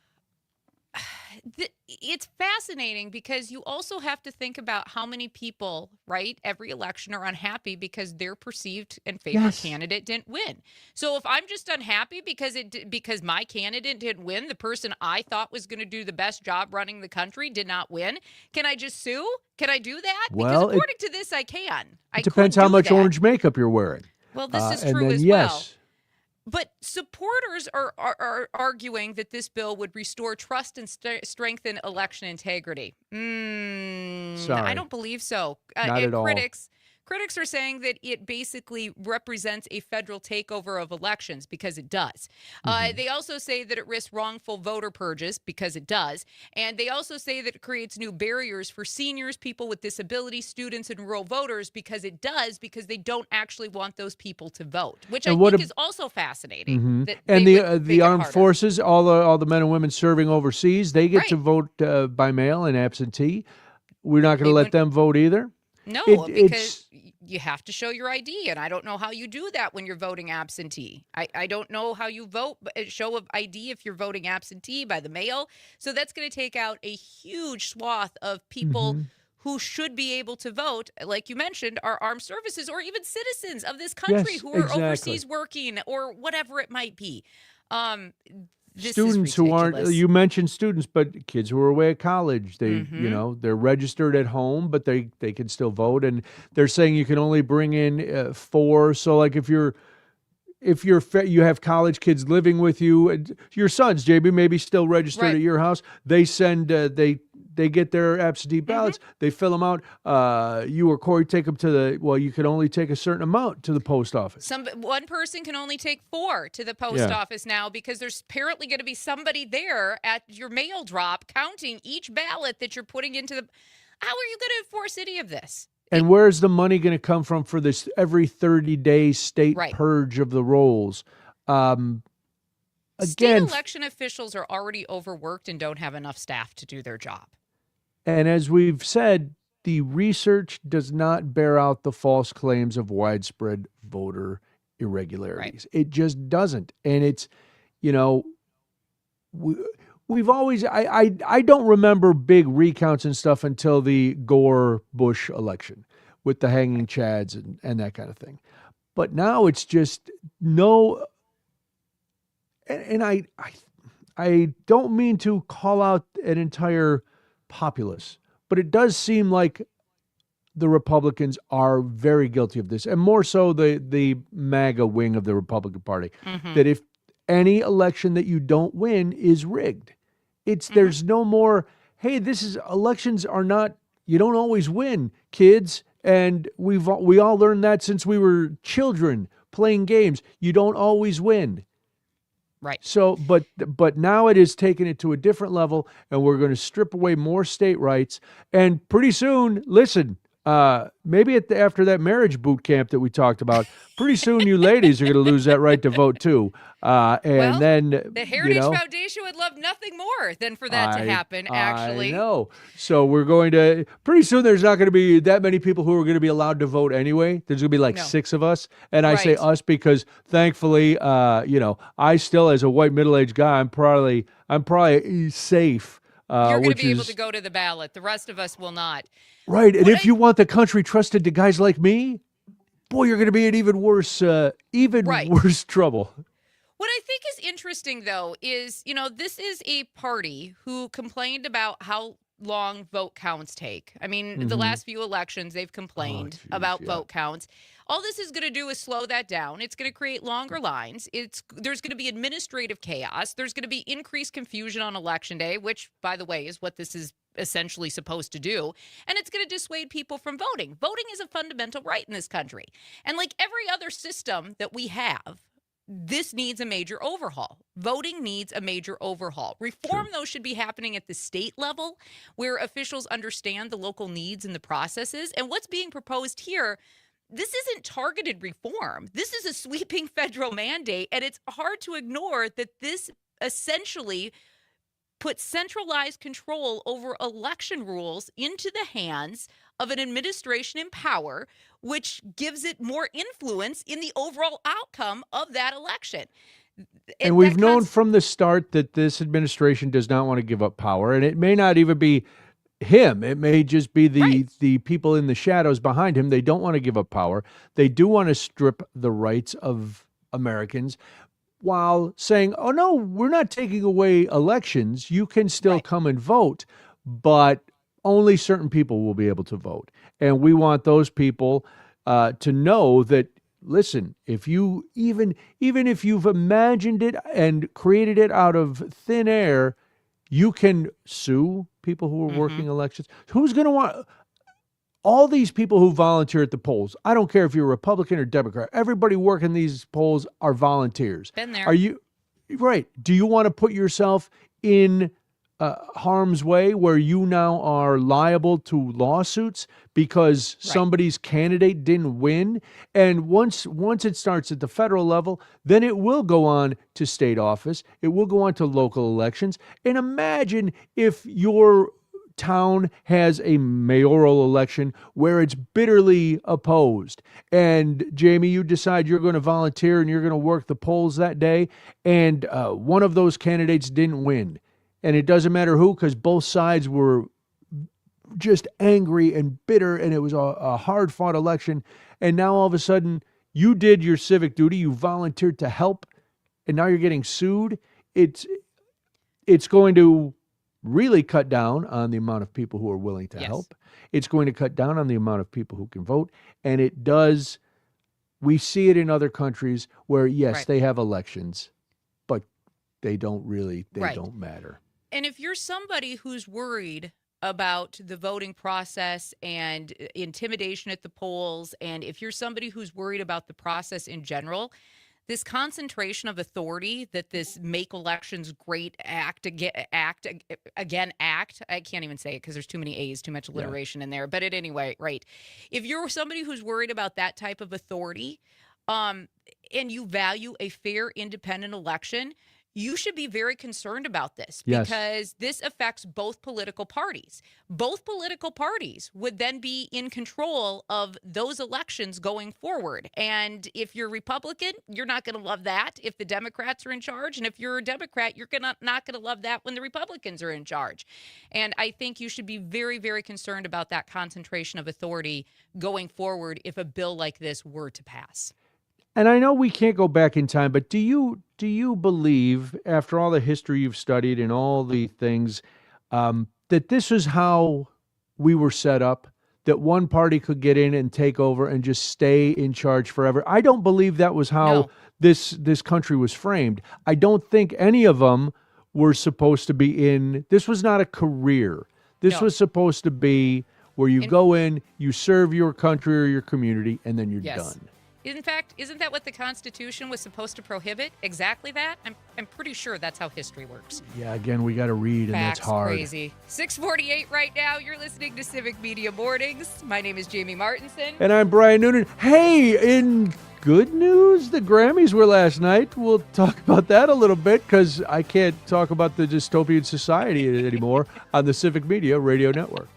It's fascinating because you also have to think about how many people, right, every election are unhappy because their perceived and favorite Yes. candidate didn't win. So if I'm just unhappy because my candidate didn't win, the person I thought was going to do the best job running the country did not win, can I just sue? Can I do that? Well, because according to this, I can. It depends how much orange makeup you're wearing. Well, this is and true then, as yes. well. But supporters are arguing that this bill would restore trust and strengthen election integrity. Sorry. I don't believe so. Not at all. Critics are saying that it basically represents a federal takeover of elections because it does. They also say that it risks wrongful voter purges because it does. And they also say that it creates new barriers for seniors, people with disabilities, students, and rural voters because it does, because they don't actually want those people to vote, which I think is also fascinating. Mhm. That And they the would the make it armed harder. forces, all the men and women serving overseas, they get to Right. vote by mail and absentee. We're not going to They let wouldn't- them vote either. No, It's because you have to show your ID, and I don't know how you do that when you're voting absentee. I don't know how you vote, show of ID if you're voting absentee by the mail. So that's going to take out a huge swath of people who should be able to vote, like you mentioned, are armed services or even citizens of this country Yes, who are exactly. overseas working or whatever it might be. This students is who aren't, ridiculous. you mentioned students, but kids who are away at college, they Mhm. they're registered at home, but they can still vote, and they're saying you can only bring in 4. So like if you have college kids living with you, and your sons, JB, maybe still registered Right. at your house, they send they get their absentee ballots, they fill them out. You or Corey take them to you can only take a certain amount to the post office. One person can only take 4 to the post Yeah. office now because there's apparently going to be somebody there at your mail drop counting each ballot that you're putting into the. How are you going to enforce any of this? And where's the money going to come from for this every 30-day state Right. purge of the rolls? State Again, election officials are already overworked and don't have enough staff to do their job. and as we've said, the research does not bear out the false claims of widespread voter irregularities. It just doesn't. And it's, we've always, I don't remember big recounts and stuff until the Gore-Bush election with the hanging chads and that kind of thing. But now it's just no, and I don't mean to call out an entire populace, but it does seem like the Republicans are very guilty of this, and more so the MAGA wing of the Republican Party, that if any election that you don't win is rigged. There's no more, hey, elections are not, you don't always win, kids, and we all learned that since we were children playing games. You don't always win. Right. So, but now it is taking it to a different level, and we're going to strip away more state rights. And pretty soon, listen, maybe after that marriage boot camp that we talked about, pretty soon you ladies are going to lose that right to vote too. Then the Heritage Foundation would love nothing more than for that to happen, actually. I know. So we're going to, pretty soon there's not going to be that many people who are going to be allowed to vote anyway. There's going to be like 6 of us. And I say us because thankfully, I still, as a white middle-aged guy, I'm probably safe. You're going to be able to go to the ballot. The rest of us will not. Right. And if you want the country trusted to guys like me, boy, you're going to be in even worse trouble. What I think is interesting, though, is, this is a party who complained about how long vote counts take. I mean, the last few elections, they've complained about vote counts. All this is going to do is slow that down. It's going to create longer lines. There's going to be administrative chaos. There's going to be increased confusion on Election Day, which, by the way, is what this is essentially supposed to do. And it's going to dissuade people from voting. Voting is a fundamental right in this country. And like every other system that we have, this needs a major overhaul. Voting needs a major overhaul. Reform, though, should be happening at the state level where officials understand the local needs and the processes. And what's being proposed here this isn't targeted reform. This is a sweeping federal mandate, and it's hard to ignore that this essentially puts centralized control over election rules into the hands of an administration in power, which gives it more influence in the overall outcome of that election. And we've known from the start that this administration does not want to give up power, and it may not even be him. It may just be the people in the shadows behind him. They don't want to give up power. They do want to strip the rights of Americans while saying, oh, no, we're not taking away elections. You can still come and vote, but only certain people will be able to vote. And we want those people to know that, listen, if you even if you've imagined it and created it out of thin air, you can sue people who are working elections. Who's going to want all these people who volunteer at the polls? I don't care if you're Republican or Democrat. Everybody working these polls are volunteers. Been there. Are you right? Do you want to put yourself in harm's way where you now are liable to lawsuits because somebody's candidate didn't win? And once it starts at the federal level, then it will go on to state office. It will go on to local elections. And imagine if your town has a mayoral election where it's bitterly opposed. And Jamie, you decide you're going to volunteer and you're going to work the polls that day, and one of those candidates didn't win. And it doesn't matter who, because both sides were just angry and bitter, and it was a hard-fought election. And now all of a sudden, you did your civic duty, you volunteered to help, and now you're getting sued. It's going to really cut down on the amount of people who are willing to help. It's going to cut down on the amount of people who can vote. And it does, we see it in other countries where, yes, they have elections, but they don't matter. And if you're somebody who's worried about the voting process and intimidation at the polls, and if you're somebody who's worried about the process in general, this concentration of authority that this Make Elections Great Act, I can't even say it because there's too many A's, too much alliteration in there. But at any rate, right. If you're somebody who's worried about that type of authority, and you value a fair, independent election, you should be very concerned about this because this affects both political parties. Both political parties would then be in control of those elections going forward. And if you're Republican, you're not going to love that if the Democrats are in charge. And if you're a Democrat, you're not going to love that when the Republicans are in charge. And I think you should be very, very concerned about that concentration of authority going forward if a bill like this were to pass. And I know we can't go back in time, but do you believe, after all the history you've studied and all the things, that this is how we were set up, that one party could get in and take over and just stay in charge forever? I don't believe that was how this country was framed. I don't think any of them were supposed to be in. This was not a career. This was supposed to be where you go in, you serve your country or your community, and then you're done. In fact, isn't that what the Constitution was supposed to prohibit? Exactly that? I'm pretty sure that's how history works. Yeah, again, we got to read, and that's hard. Crazy. 6:48 right now. You're listening to Civic Media Mornings. My name is Jamie Martinson. And I'm Brian Noonan. Hey, in good news, the Grammys were last night. We'll talk about that a little bit because I can't talk about the dystopian society anymore on the Civic Media Radio Network.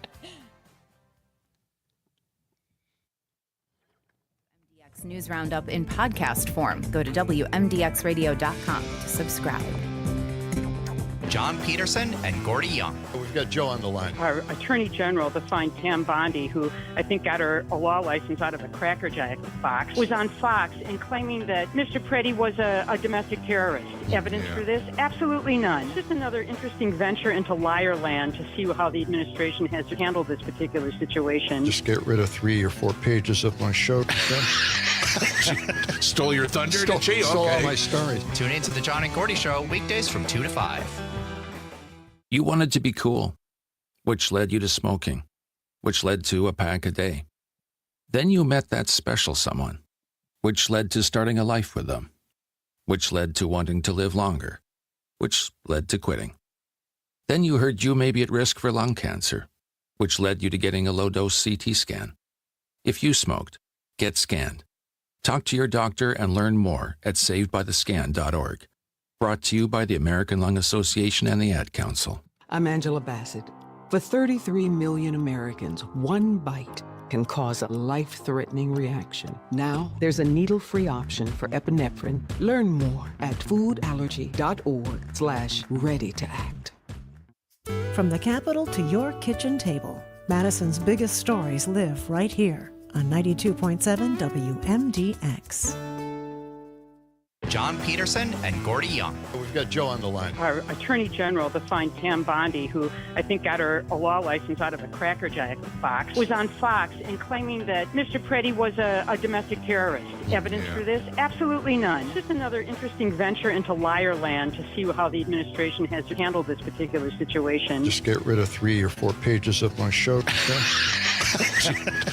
News Roundup in podcast form. Go to WMDXradio.com to subscribe. John Peterson and Gordy Young. We've got Joe on the line. Our Attorney General to find Tam Bondi, who I think got a law license out of a Cracker Jack box, was on Fox and claiming that Mr. Preddy was a domestic terrorist. Evidence for this? Absolutely none. It's just another interesting venture into liar land to see how the administration has handled this particular situation. Just get rid of 3 or 4 pages of my show. Stole your thunder, did she? Stole all my stories. Tune in to the John and Gordy Show weekdays from 2 to 5. You wanted to be cool, which led you to smoking, which led to a pack a day. Then you met that special someone, which led to starting a life with them, which led to wanting to live longer, which led to quitting. Then you heard you may be at risk for lung cancer, which led you to getting a low-dose CT scan. If you smoked, Get scanned. Talk to your doctor and learn more at savedbythescan.org. Brought to you by the American Lung Association and the Ad Council. I'm Angela Bassett. For 33 million Americans, one bite can cause a life-threatening reaction. Now, there's a needle-free option for epinephrine. Learn more at foodallergy.org/ready-to-act. From the Capitol to your kitchen table, Madison's biggest stories live right here on 92.7 WMDX. John Peterson and Gordy Young. We've got Joe on the line. Our Attorney General, the fine Pam Bondi, who I think got her a law license out of a Cracker Jack box, was on Fox and claiming that Mr. Preddy was a domestic terrorist. Evidence for this? Absolutely none. It's just another interesting venture into liar land to see how the administration has handled this particular situation. Just get rid of 3 or 4 pages of my show.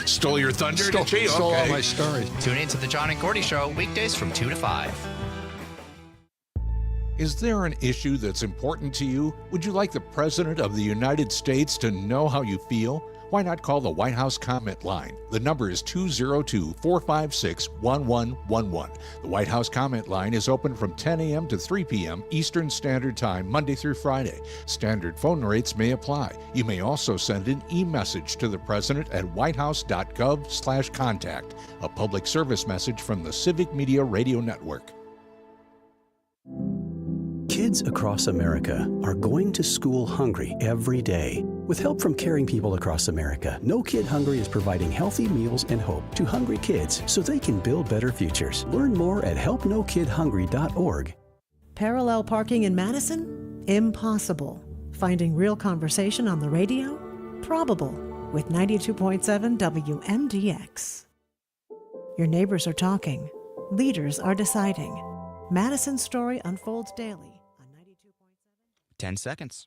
Stole your thunder, Stole all my stories. Tune in to the John and Gordy Show weekdays from 2 to 5. Is there an issue that's important to you? Would you like the President of the United States to know how you feel? Why not call the White House comment line? The number is 202-456-1111. The White House comment line is open from 10 a.m. to 3 p.m. Eastern Standard Time, Monday through Friday. Standard phone rates may apply. You may also send an e-message to the President at whitehouse.gov/contact, a public service message from the Civic Media Radio Network. Kids across America are going to school hungry every day. With help from caring people across America, No Kid Hungry is providing healthy meals and hope to hungry kids so they can build better futures. Learn more at helpnokidhungry.org. Parallel parking in Madison? Impossible. Finding real conversation on the radio? Probable. With 92.7 WMDX. Your neighbors are talking. Leaders are deciding. Madison's story unfolds daily. 10 seconds.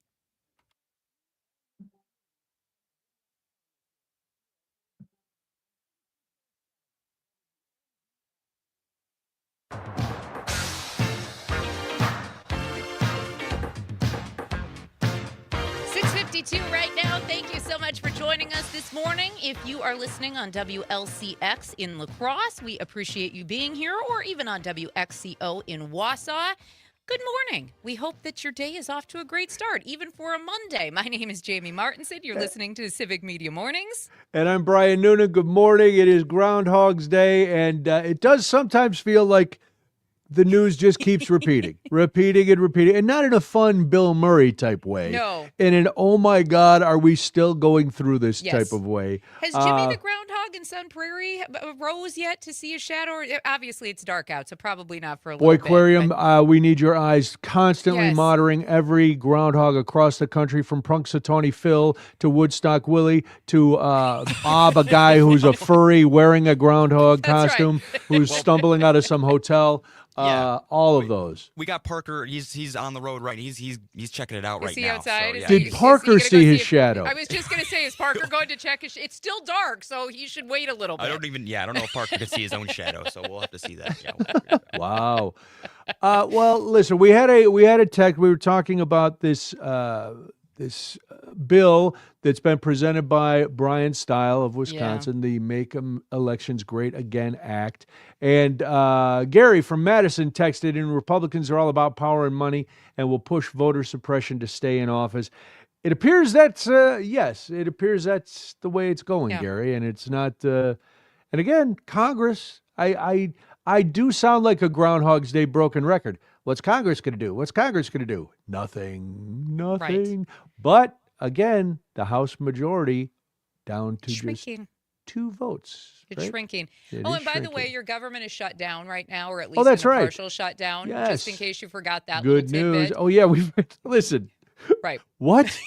Right now. Thank you so much for joining us this morning. If you are listening on WLCX in La Crosse, we appreciate you being here, or even on WXCO in Wausau. Good morning. We hope that your day is off to a great start, even for a Monday. My name is Jamie Martinson. You're listening to Civic Media Mornings. And I'm Brian Noonan. Good morning. It is Groundhog's Day, and it does sometimes feel like the news just keeps repeating, and not in a fun Bill Murray type way. No. In an, oh my God, are we still going through this type of way? Has Jimmy the Groundhog in Sun Prairie rose yet to see a shadow? Obviously, it's dark out, so probably not for a little bit. Boyquarium, we need your eyes constantly monitoring every groundhog across the country, from Punxsutawney Phil to Woodstock Willie to Bob, a guy who's a furry wearing a groundhog costume, who's stumbling out of some hotel. All of those. We got Parker. He's on the road, right? He's checking it out right now. Outside? So, yeah. Did Parker see his shadow? I was just going to say, is Parker going to check his? It's still dark, so he should wait a little bit. I don't know if Parker could see his own shadow, so we'll have to see that. Yeah. Wow. Well, listen, we had a text. We were talking about this bill that's been presented by Brian Stile of Wisconsin, the Make Elections Great Again Act. And Gary from Madison texted in, Republicans are all about power and money and will push voter suppression to stay in office. It appears that's, it appears that's the way it's going, Gary. And it's not, and again, Congress, I do sound like a Groundhog's Day broken record. What's Congress going to do? What's Congress going to do? Nothing. Right. But again, the House majority down to shrinking. Just 2 votes. It's shrinking. And by the way, your government is shut down right now, or at least that's in a partial shutdown, just in case you forgot that. Good news. Oh yeah, listen. Right. What?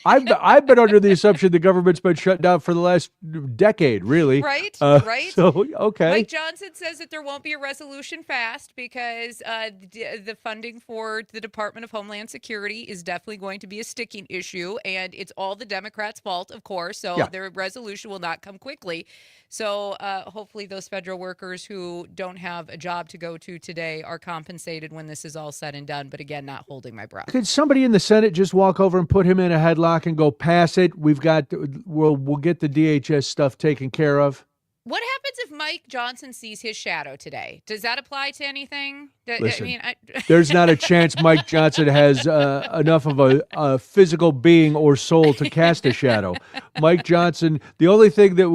I've been under the assumption the government's been shut down for the last decade, really. Right. So, okay. Mike Johnson says that there won't be a resolution fast because the funding for the Department of Homeland Security is definitely going to be a sticking issue, and it's all the Democrats' fault, of course. So their resolution will not come quickly. So hopefully those federal workers who don't have a job to go to today are compensated when this is all said and done. But again, not holding my breath. Could somebody in the Senate just walk over and put him in a headlock and go, pass it? We'll get the DHS stuff taken care of. What happens if Mike Johnson sees his shadow today? Does that apply to anything? Listen, there's not a chance Mike Johnson has enough of a physical being or soul to cast a shadow. Mike Johnson, the only thing that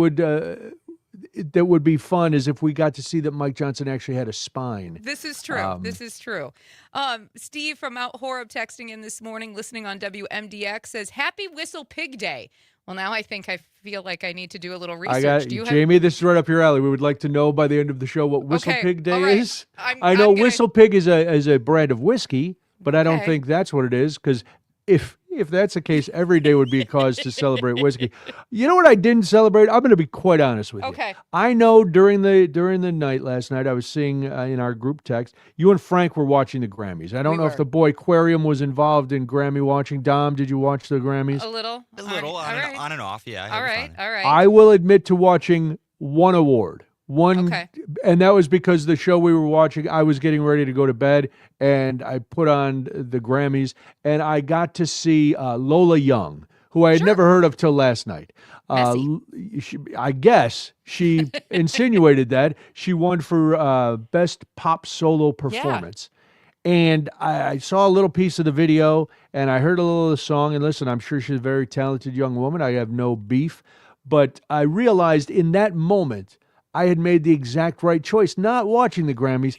would be fun is if we got to see that Mike Johnson actually had a spine. This is true. This is true. Steve from Mount Horeb texting in this morning, listening on WMDX, says, Happy Whistle Pig Day. Well, now I feel like I need to do a little research. Jamie, this is right up your alley. We would like to know by the end of the show what Whistle Pig Day is. I know Whistle Pig is a brand of whiskey, but I don't think that's what it is, because if that's the case, every day would be a cause to celebrate whiskey. You know what I didn't celebrate? I'm going to be quite honest with you. Okay. I know during the night last night, I was seeing in our group text, you and Frank were watching the Grammys. I don't know if the boy Aquarium was involved in Grammy watching. Dom, did you watch the Grammys? A little, on and off. Yeah. All right. I will admit to watching one award. And that was because the show we were watching, I was getting ready to go to bed, and I put on the Grammys, and I got to see Lola Young, who I had never heard of till last night. I guess she insinuated that she won for Best Pop Solo Performance. Yeah. And I saw a little piece of the video, and I heard a little of the song, and listen, I'm sure she's a very talented young woman. I have no beef. But I realized in that moment, I had made the exact right choice, not watching the Grammys.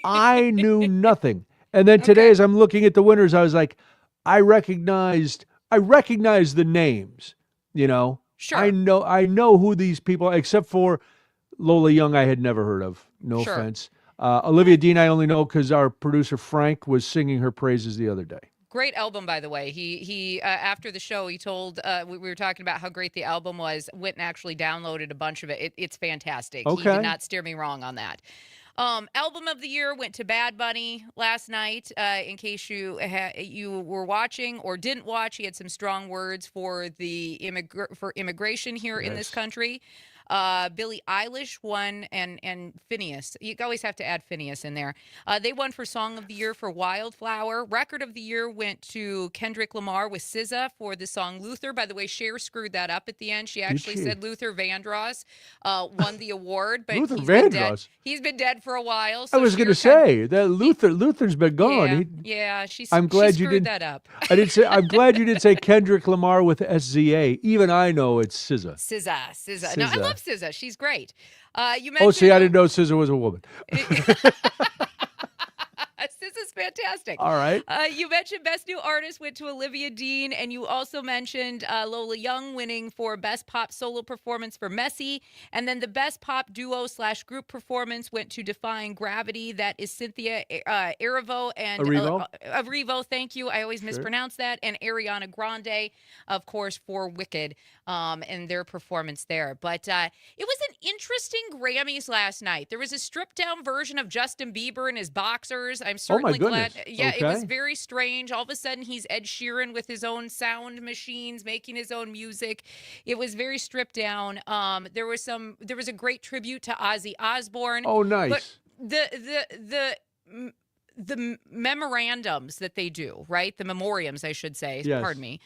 I knew nothing. And then today, as I'm looking at the winners, I was like, I recognized the names, you know. Sure. I know who these people are, except for Lola Young, I had never heard of. No offense. Olivia Dean, I only know because our producer Frank was singing her praises the other day. Great album, by the way. He after the show, he told we were talking about how great the album was. Went and actually downloaded a bunch of it. It's fantastic. Okay. He did not steer me wrong on that. Album of the year went to Bad Bunny last night. In case you were watching or didn't watch, he had some strong words for immigration here in this country. Billie Eilish won, and Phineas. You always have to add Phineas in there. They won for Song of the Year for Wildflower. Record of the Year went to Kendrick Lamar with SZA for the song Luther. By the way, Cher screwed that up at the end. She actually said Luther Vandross won the award, but Luther Vandross. He's been dead for a while. So I was going to say that Luther's been gone. She screwed that up. I didn't say. I'm glad you didn't say Kendrick Lamar with SZA. Even I know it's SZA. SZA. No, I love SZA. She's great. You mentioned. Oh, see, I didn't know SZA was a woman. SZA's fantastic. All right. You mentioned Best New Artist went to Olivia Dean, and you also mentioned Lola Young winning for Best Pop Solo Performance for Messy, and then the Best Pop Duo/Group Performance went to Defying Gravity. That is Cynthia Erivo and Erivo. Thank you. I always mispronounce that. And Ariana Grande, of course, for Wicked, and their performance there. But it was an interesting Grammys last night. There was a stripped down version of Justin Bieber in his boxers. I'm certainly glad. Yeah, okay. It was very strange. All of a sudden, he's Ed Sheeran with his own sound machines, making his own music. It was very stripped down. There was a great tribute to Ozzy Osbourne. Oh, nice. But the memorandums that they do, right? The memoriams, I should say. Yes. Pardon me.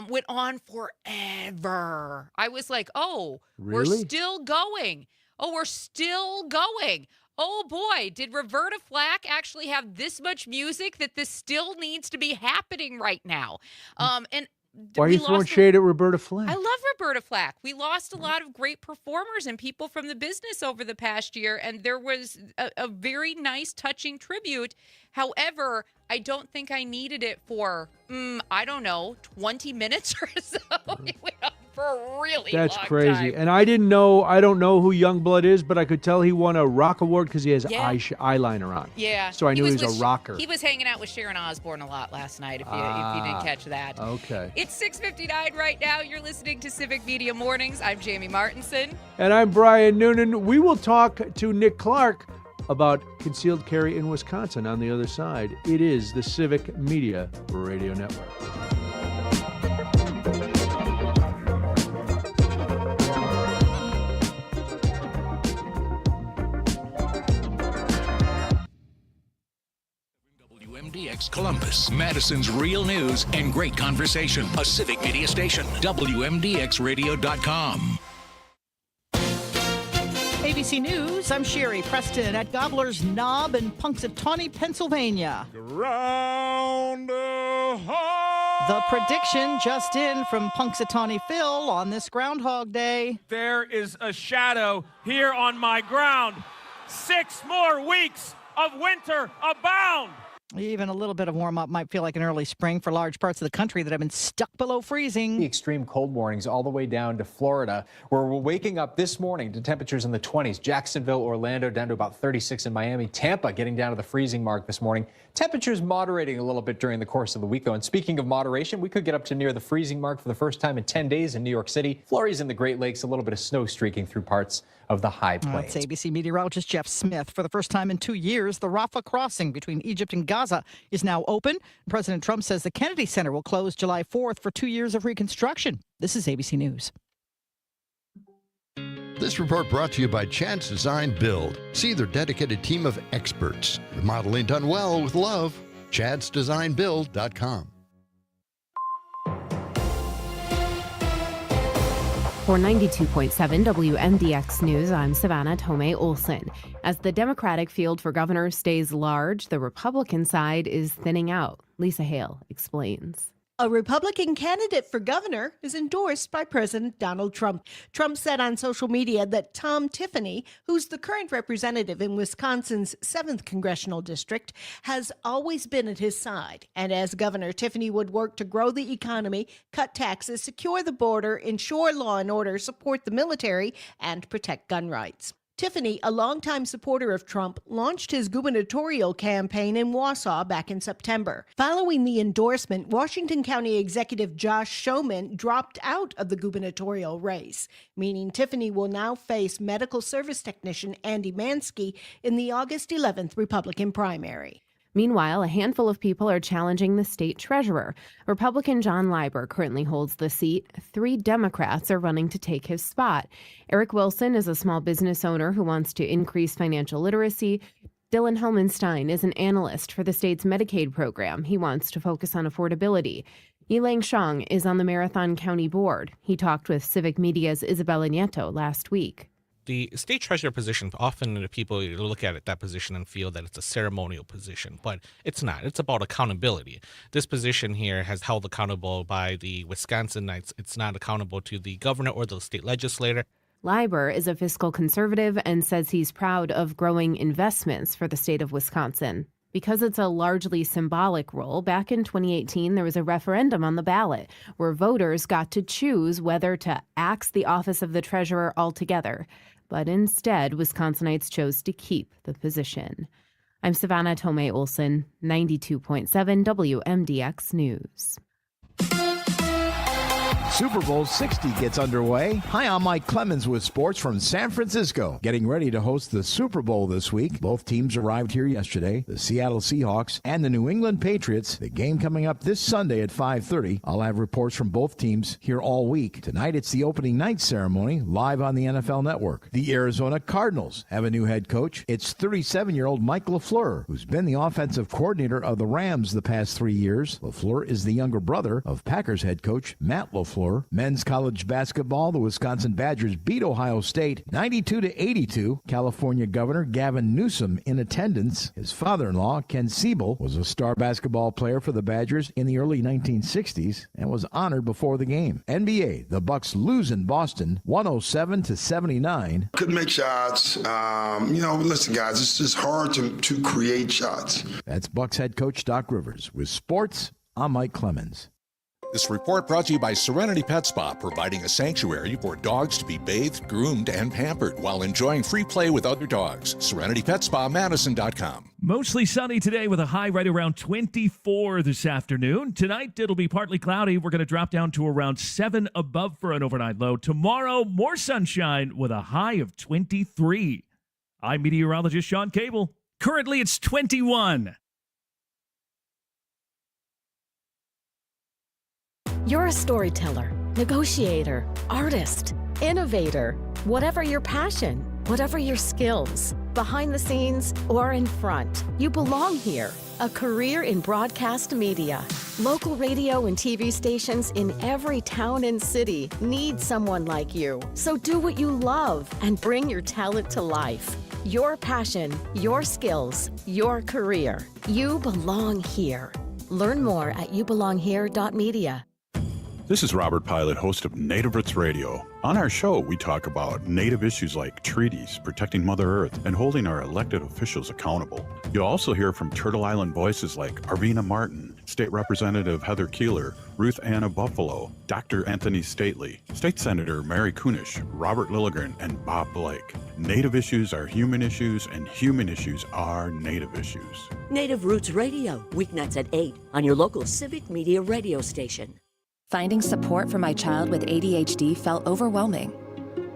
Went on forever. I was like, oh, really? We're still going. Oh, we're still going. Oh boy, did Roberta Flack actually have this much music that this still needs to be happening right now? And why are you throwing shade at Roberta Flack? I love Roberta Flack. We lost a lot of great performers and people from the business over the past year, and there was a very nice, touching tribute. However, I don't think I needed it for, 20 minutes or so. It went on for a really long That's crazy. time. And I don't know who Youngblood is, but I could tell he won a rock award because he has eyeliner on. Yeah. So I knew he was a rocker. He was hanging out with Sharon Osbourne a lot last night, if you didn't catch that. Okay. It's 6:59 right now. You're listening to Civic Media Mornings. I'm Jamie Martinson. And I'm Brian Noonan. We will talk to Nick Clark about concealed carry in Wisconsin on the other side. It is the Civic Media Radio Network. WMDX Columbus, Madison's real news and great conversation. A Civic Media station. WMDXradio.com. ABC News, I'm Sherry Preston at Gobbler's Knob in Punxsutawney, Pennsylvania. The prediction just in from Punxsutawney Phil on this Groundhog Day. There is a shadow here on my ground. 6 more weeks of winter abound. Even a little bit of warm-up might feel like an early spring for large parts of the country that have been stuck below freezing. The extreme cold warnings all the way down to Florida, where we're waking up this morning to temperatures in the 20s. Jacksonville, Orlando, down to about 36 in Miami. Tampa getting down to the freezing mark this morning. Temperatures moderating a little bit during the course of the week, though. And speaking of moderation, we could get up to near the freezing mark for the first time in 10 days in New York City. Flurries in the Great Lakes, a little bit of snow streaking through parts of the high plains. That's ABC meteorologist Jeff Smith. For the first time in 2 years, the Rafah crossing between Egypt and Gaza is now open. President Trump says the Kennedy Center will close July 4th for 2 years of reconstruction. This is ABC News. This report brought to you by Chad's Design Build. See their dedicated team of experts. Remodeling done well with love. chadsdesignbuild.com. For 92.7 WMDX News, I'm Savannah Tomei Olson. As the Democratic field for governor stays large, the Republican side is thinning out. Lisa Hale explains. A Republican candidate for governor is endorsed by President Donald Trump. Trump said on social media that Tom Tiffany, who's the current representative in Wisconsin's 7th congressional district, has always been at his side. And as governor, Tiffany would work to grow the economy, cut taxes, secure the border, ensure law and order, support the military, and protect gun rights. Tiffany, a longtime supporter of Trump, launched his gubernatorial campaign in Wausau back in September. Following the endorsement, Washington County Executive Josh Schoeman dropped out of the gubernatorial race, meaning Tiffany will now face medical service technician Andy Mansky in the August 11th Republican primary. Meanwhile, a handful of people are challenging the state treasurer. Republican John Leiber currently holds the seat. 3 Democrats are running to take his spot. Eric Wilson is a small business owner who wants to increase financial literacy. Dylan Helmenstein is an analyst for the state's Medicaid program. He wants to focus on affordability. Yilang Shang is on the Marathon County Board. He talked with Civic Media's Isabella Nieto last week. The state treasurer position, often people look at that position and feel that it's a ceremonial position, but it's not. It's about accountability. This position here has held accountable by the Wisconsinites. It's not accountable to the governor or the state legislator. Leiber is a fiscal conservative and says he's proud of growing investments for the state of Wisconsin. Because it's a largely symbolic role, back in 2018, there was a referendum on the ballot where voters got to choose whether to axe the office of the treasurer altogether. But instead, Wisconsinites chose to keep the position. I'm Savannah Tomei Olson, 92.7 WMDX News. Super Bowl 60 gets underway. Hi, I'm Mike Clemens with sports from San Francisco. Getting ready to host the Super Bowl this week. Both teams arrived here yesterday, the Seattle Seahawks and the New England Patriots. The game coming up this Sunday at 5:30. I'll have reports from both teams here all week. Tonight, it's the opening night ceremony live on the NFL Network. The Arizona Cardinals have a new head coach. It's 37-year-old Mike LaFleur, who's been the offensive coordinator of the Rams the past 3 years. LaFleur is the younger brother of Packers head coach Matt LaFleur. Men's college basketball, the Wisconsin Badgers beat Ohio State 92-82. California Governor Gavin Newsom in attendance. His father-in-law, Ken Siebel, was a star basketball player for the Badgers in the early 1960s and was honored before the game. NBA, the Bucks lose in Boston 107-79. Couldn't make shots. Listen, guys, it's just hard to create shots. That's Bucks head coach Doc Rivers. With sports, I'm Mike Clemens. This report brought to you by Serenity Pet Spa, providing a sanctuary for dogs to be bathed, groomed, and pampered while enjoying free play with other dogs. SerenityPetSpa, Madison.com. Mostly sunny today with a high right around 24 this afternoon. Tonight, it'll be partly cloudy. We're going to drop down to around 7 above for an overnight low. Tomorrow, more sunshine with a high of 23. I'm meteorologist Sean Cable. Currently, it's 21. You're a storyteller, negotiator, artist, innovator. Whatever your passion, whatever your skills, behind the scenes, or in front. You belong here. A career in broadcast media. Local radio and TV stations in every town and city need someone like you. So do what you love and bring your talent to life. Your passion, your skills, your career. You belong here. Learn more at youbelonghere.media. This is Robert Pilot, host of Native Roots Radio. On our show, we talk about Native issues like treaties, protecting Mother Earth, and holding our elected officials accountable. You'll also hear from Turtle Island voices like Arvina Martin, State Representative Heather Keeler, Ruth Ann of Buffalo, Dr. Anthony Stately, State Senator Mary Kunish, Robert Lilligren, and Bob Blake. Native issues are human issues, and human issues are Native issues. Native Roots Radio, weeknights at 8 on your local Civic Media radio station. Finding support for my child with ADHD felt overwhelming.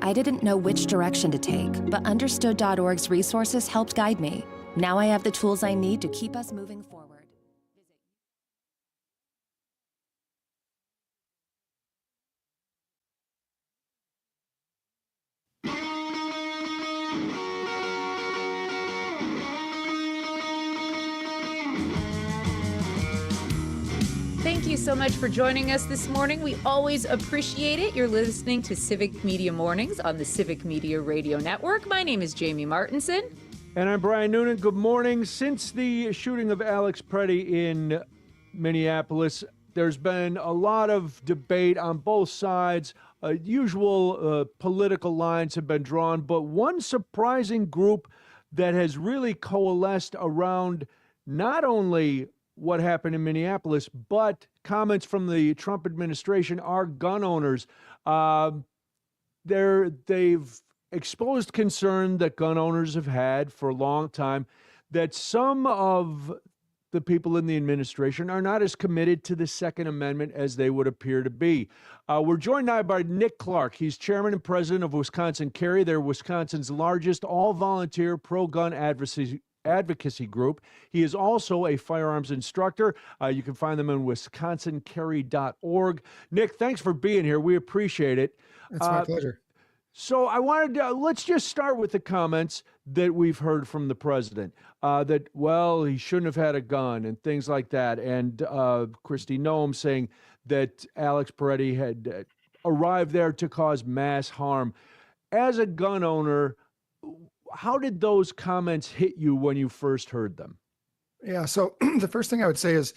I didn't know which direction to take, but understood.org's resources helped guide me. Now I have the tools I need to keep us moving forward. Thank you so much for joining us this morning. We always appreciate it. You're listening to Civic Media Mornings on the Civic Media Radio Network. My name is Jamie Martinson. And I'm Brian Noonan. Good morning. Since the shooting of Alex Preddy in Minneapolis, there's been a lot of debate on both sides. Usual political lines have been drawn, but one surprising group that has really coalesced around not only what happened in Minneapolis, but comments from the Trump administration are gun owners. They've exposed concern that gun owners have had for a long time, that some of the people in the administration are not as committed to the Second Amendment as they would appear to be. We're joined now by Nick Clark. He's chairman and president of Wisconsin Carry. They're Wisconsin's largest all-volunteer pro-gun advocacy group. He is also a firearms instructor. You can find them on wisconsincarry.org. Nick, thanks for being here. We appreciate it. It's my pleasure. So I wanted to, let's just start with the comments that we've heard from the president, that, well, he shouldn't have had a gun and things like that. And Kristi Noem saying that Alex Preddy had arrived there to cause mass harm. As a gun owner, how did those comments hit you when you first heard them? Yeah, so the first thing I would say is,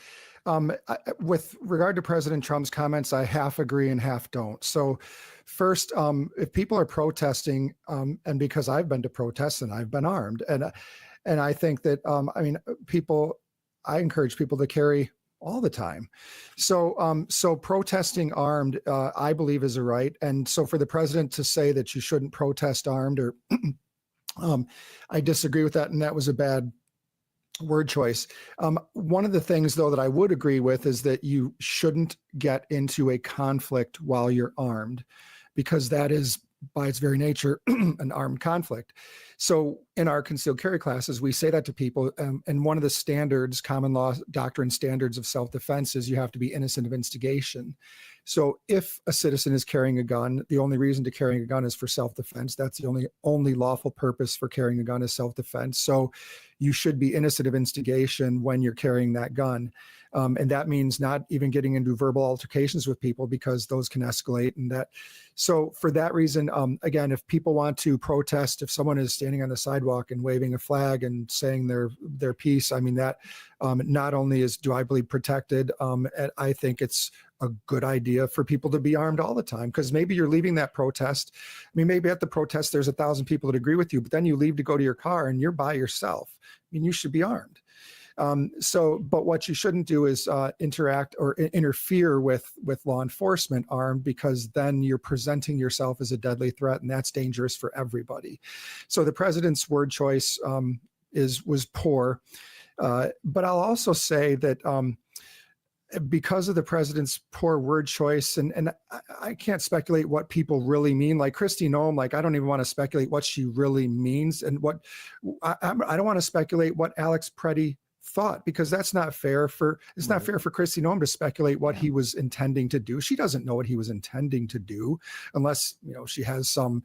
with regard to President Trump's comments, I half agree and half don't. So first, if people are protesting, and because I've been to protests and I've been armed, and I think that, I encourage people to carry all the time. So protesting armed, I believe is a right. And so for the president to say that you shouldn't protest armed, or I disagree with that, and that was a bad word choice. One of the things, though, that I would agree with is that you shouldn't get into a conflict while you're armed, because that is, by its very nature, an armed conflict. So in our concealed carry classes, we say that to people. And one of the standards, common law doctrine standards of self-defense, is you have to be innocent of instigation. So if a citizen is carrying a gun, the only reason to carrying a gun is for self-defense. That's the only lawful purpose for carrying a gun is self-defense. So you should be innocent of instigation when you're carrying that gun. And that means not even getting into verbal altercations with people, because those can escalate. And that, so for that reason, again, if people want to protest, if someone is standing on the sidewalk and waving a flag and saying their piece, I mean, that not only do I believe protected, I think it's a good idea for people to be armed all the time, because maybe you're leaving that protest. I mean, maybe at the protest, there's 1,000 people that agree with you, but then you leave to go to your car and you're by yourself. I mean, you should be armed. But what you shouldn't do is interact or interfere with law enforcement armed, because then you're presenting yourself as a deadly threat, and that's dangerous for everybody. So the president's word choice was poor. But I'll also say that because of the president's poor word choice, and I can't speculate what people really mean. Like Kristi Noem, like I don't even want to speculate what she really means, and what I don't want to speculate what Alex Preddy thought, because that's not fair for not fair for Kristi Noem to speculate what he was intending to do. She doesn't know what he was intending to do, unless she has some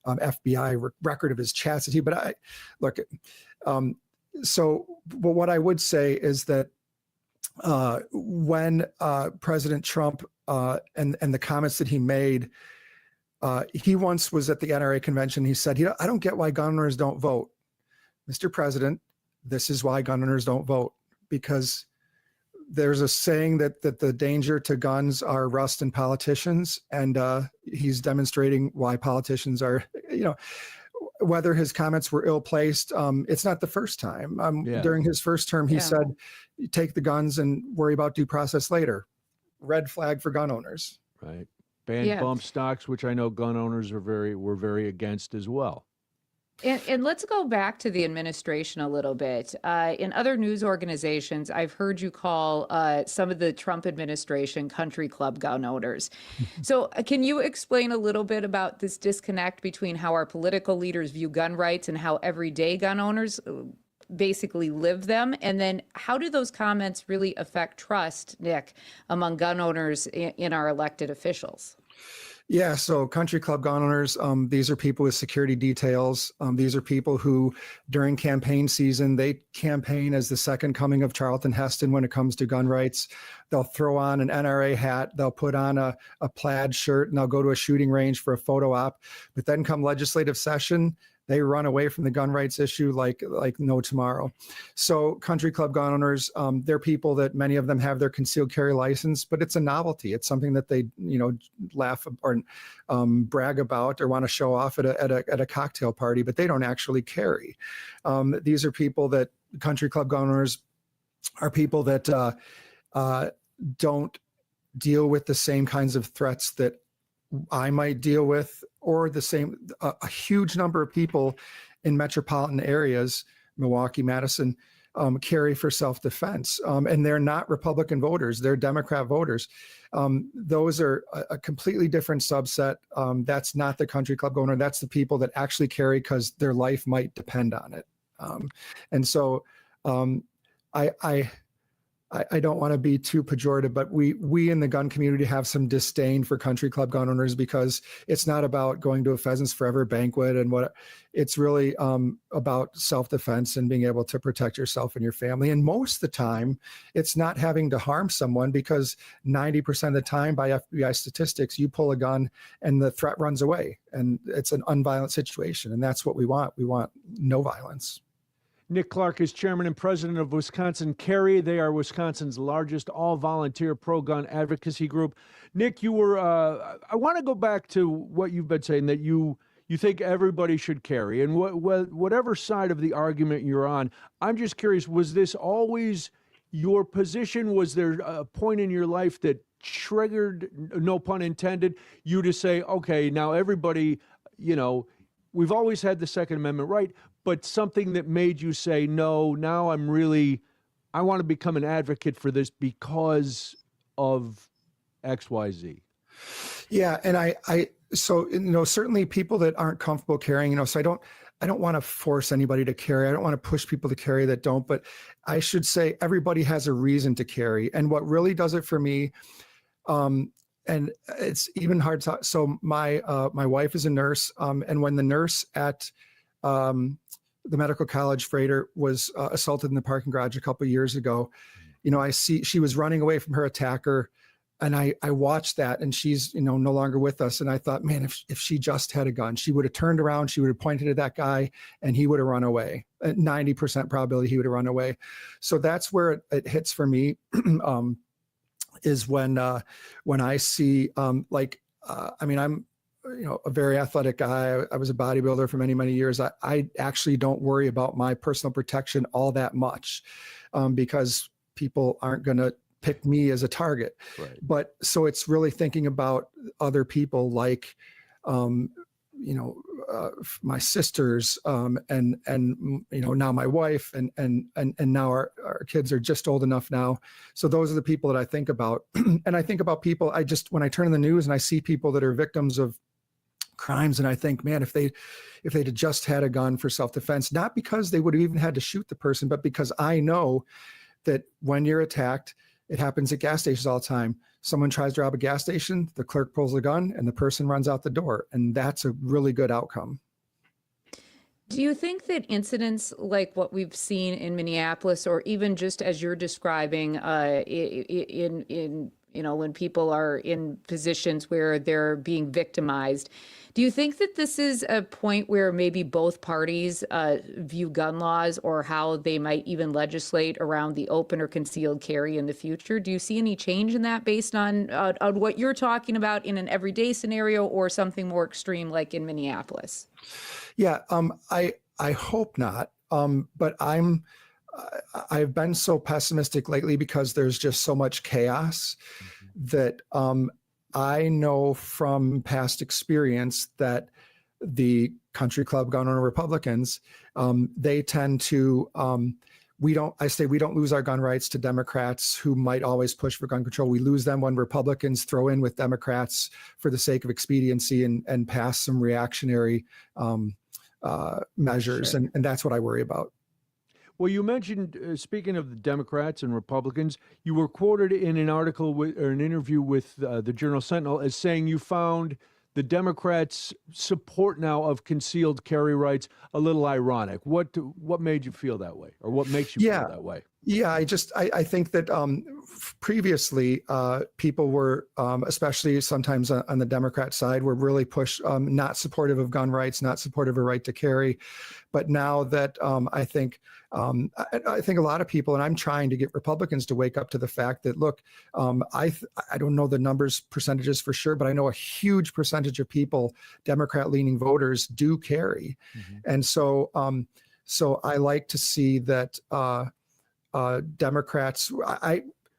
FBI record of his chats. But but what I would say is that when President Trump and the comments that he made, he once was at the NRA convention. He said, I don't get why gun owners don't vote. Mr. President, this is why gun owners don't vote, because there's a saying that the danger to guns are rust in politicians. And he's demonstrating why politicians are, whether his comments were ill-placed. It's not the first time. During his first term, he said, take the guns and worry about due process later. Red flag for gun owners. Right. Ban bump stocks, which I know gun owners were very against as well. And let's go back to the administration a little bit. In other news organizations, I've heard you call some of the Trump administration country club gun owners. So can you explain a little bit about this disconnect between how our political leaders view gun rights and how everyday gun owners basically live them? And then how do those comments really affect trust, Nick, among gun owners in our elected officials? Yeah, so country club gun owners, these are people with security details. These are people who, during campaign season, they campaign as the second coming of Charlton Heston when it comes to gun rights. They'll throw on an NRA hat, they'll put on a plaid shirt, and they'll go to a shooting range for a photo op. But then come legislative session, they run away from the gun rights issue like no tomorrow. So country club gun owners, they're people that many of them have their concealed carry license, but it's a novelty. It's something that they, laugh or brag about or want to show off at a cocktail party, but they don't actually carry. These are people that country club gun owners are people that don't deal with the same kinds of threats that I might deal with, or the same, a huge number of people in metropolitan areas, Milwaukee, Madison, carry for self-defense. And they're not Republican voters, they're Democrat voters. Those are a completely different subset. That's not the country club owner. That's the people that actually carry because their life might depend on it. And so I don't want to be too pejorative, but we in the gun community have some disdain for country club gun owners because it's not about going to a Pheasants Forever banquet and what it's really about self-defense and being able to protect yourself and your family. And most of the time, it's not having to harm someone because 90% of the time, by FBI statistics, you pull a gun and the threat runs away, and it's an unviolent situation. And that's what we want. We want no violence. Nick Clark is chairman and president of Wisconsin Carry. They are Wisconsin's largest all-volunteer pro-gun advocacy group. Nick, you were, I want to go back to what you've been saying, that you think everybody should carry. And whatever side of the argument you're on, I'm just curious, was this always your position? Was there a point in your life that triggered, no pun intended, you to say, okay, now everybody, we've always had the Second Amendment right, but something that made you say, no, now I want to become an advocate for this because of X, Y, Z? Yeah. And so certainly people that aren't comfortable carrying, so I don't want to force anybody to carry. I don't want to push people to carry that don't, but I should say everybody has a reason to carry. And what really does it for me, and it's even hard to, so my wife is a nurse, and when the nurse at the medical college freighter was assaulted in the parking garage a couple of years ago, I see she was running away from her attacker, and I watched that, and she's no longer with us. And I thought, man, if she just had a gun, she would have turned around, she would have pointed at that guy, and he would have run away. At 90% probability he would have run away. So that's where it hits for me. Is when I see I'm a very athletic guy. I was a bodybuilder for many, many years. I actually don't worry about my personal protection all that much because people aren't going to pick me as a target. Right. But so it's really thinking about other people like, my sisters and now my wife and now our kids are just old enough now. So those are the people that I think about. And I think about people, when I turn on the news and I see people that are victims of crimes, and I think, man, if they'd have just had a gun for self-defense, not because they would have even had to shoot the person, but because I know that when you're attacked, it happens at gas stations all the time. someone tries to rob a gas station, the clerk pulls the gun, and the person runs out the door. And that's a really good outcome. Do you think that incidents like what we've seen in Minneapolis, or even just as you're describing, in when people are in positions where they're being victimized, do you think that this is a point where maybe both parties view gun laws or how they might even legislate around the open or concealed carry in the future? Do you see any change in that based on what you're talking about in an everyday scenario or something more extreme like in Minneapolis? Yeah, I hope not. But I've been so pessimistic lately because there's just so much chaos that I know from past experience that the country club gun owner Republicans, they tend to, we don't lose our gun rights to Democrats who might always push for gun control. We lose them when Republicans throw in with Democrats for the sake of expediency and pass some reactionary measures. Sure. And that's what I worry about. Well, you mentioned, speaking of the Democrats and Republicans, you were quoted in an article or an interview with the Journal Sentinel as saying you found the Democrats' support now of concealed carry rights a little ironic. What made you feel that way, or what makes you feel that way? Yeah, I think that previously people were, especially sometimes on the Democrat side, were really pushed, not supportive of gun rights, not supportive of a right to carry. But now that I think a lot of people, and I'm trying to get Republicans to wake up to the fact that, look, I don't know the percentages for sure, but I know a huge percentage of people, Democrat-leaning voters, do carry. And so I like to see that Democrats,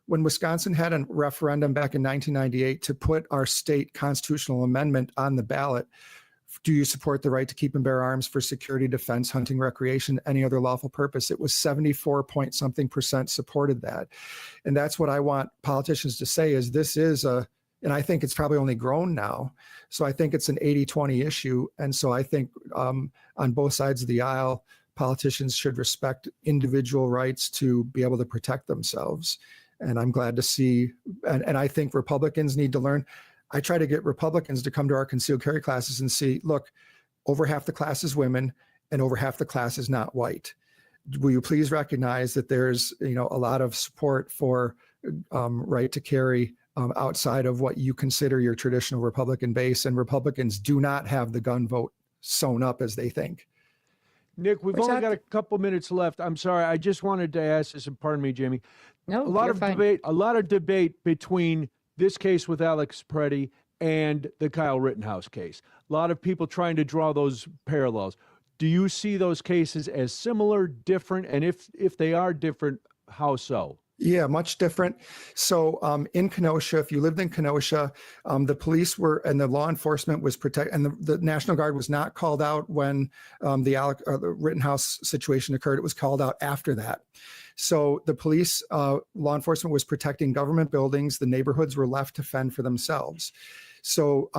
when Wisconsin had a referendum back in 1998 to put our state constitutional amendment on the ballot, do you support the right to keep and bear arms for security, defense, hunting, recreation, any other lawful purpose? It was 74% supported that. And that's what I want politicians to say is this is and I think it's probably only grown now. So I think it's an 80-20 issue. And so I think on both sides of the aisle, politicians should respect individual rights to be able to protect themselves. And I'm glad to see, and I think Republicans need to learn. I try to get Republicans to come to our concealed carry classes and see, look, over half the class is women and over half the class is not white. Will you please recognize that there's, a lot of support for right to carry outside of what you consider your traditional Republican base, and Republicans do not have the gun vote sewn up as they think. Nick, we've only got a couple minutes left. I'm sorry. I just wanted to ask this, and pardon me, Jamie. No, a lot of debate between this case with Alex Preddy and the Kyle Rittenhouse case. A lot of people trying to draw those parallels. Do you see those cases as similar, different? And if they are different, how so? Yeah, much different. So in Kenosha, if you lived in Kenosha, the police were, and the law enforcement was and the National Guard was not called out when the Rittenhouse situation occurred. It was called out after that. So the police, law enforcement was protecting government buildings. The neighborhoods were left to fend for themselves. So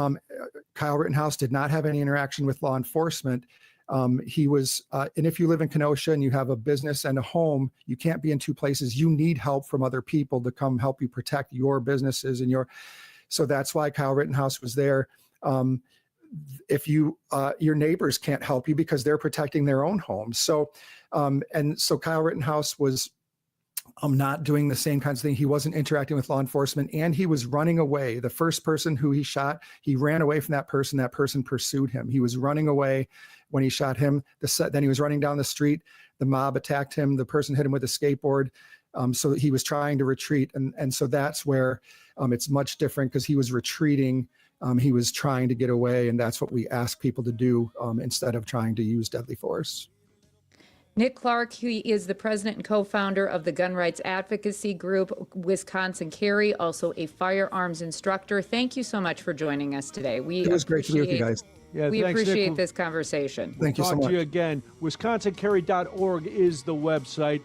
Kyle Rittenhouse did not have any interaction with law enforcement. He was, and if you live in Kenosha and you have a business and a home, you can't be in two places. You need help from other people to come help you protect your businesses and so that's why Kyle Rittenhouse was there. If your neighbors can't help you because they're protecting their own homes. So, so Kyle Rittenhouse was not doing the same kinds of thing. He wasn't interacting with law enforcement, and he was running away. The first person who he shot, he ran away from that person. That person pursued him. He was running away when he shot him. Then he was running down the street. The mob attacked him. The person hit him with a skateboard. So he was trying to retreat. And so that's where it's much different, because he was retreating. He was trying to get away. And that's what we ask people to do instead of trying to use deadly force. Nick Clark, he is the president and co-founder of the gun rights advocacy group Wisconsin Carry, also a firearms instructor. Thank you so much for joining us today. It was great to be with you guys. Yeah, we thanks, appreciate Nick. this conversation. Thank you so much. Talk to you again. WisconsinCarry.org is the website.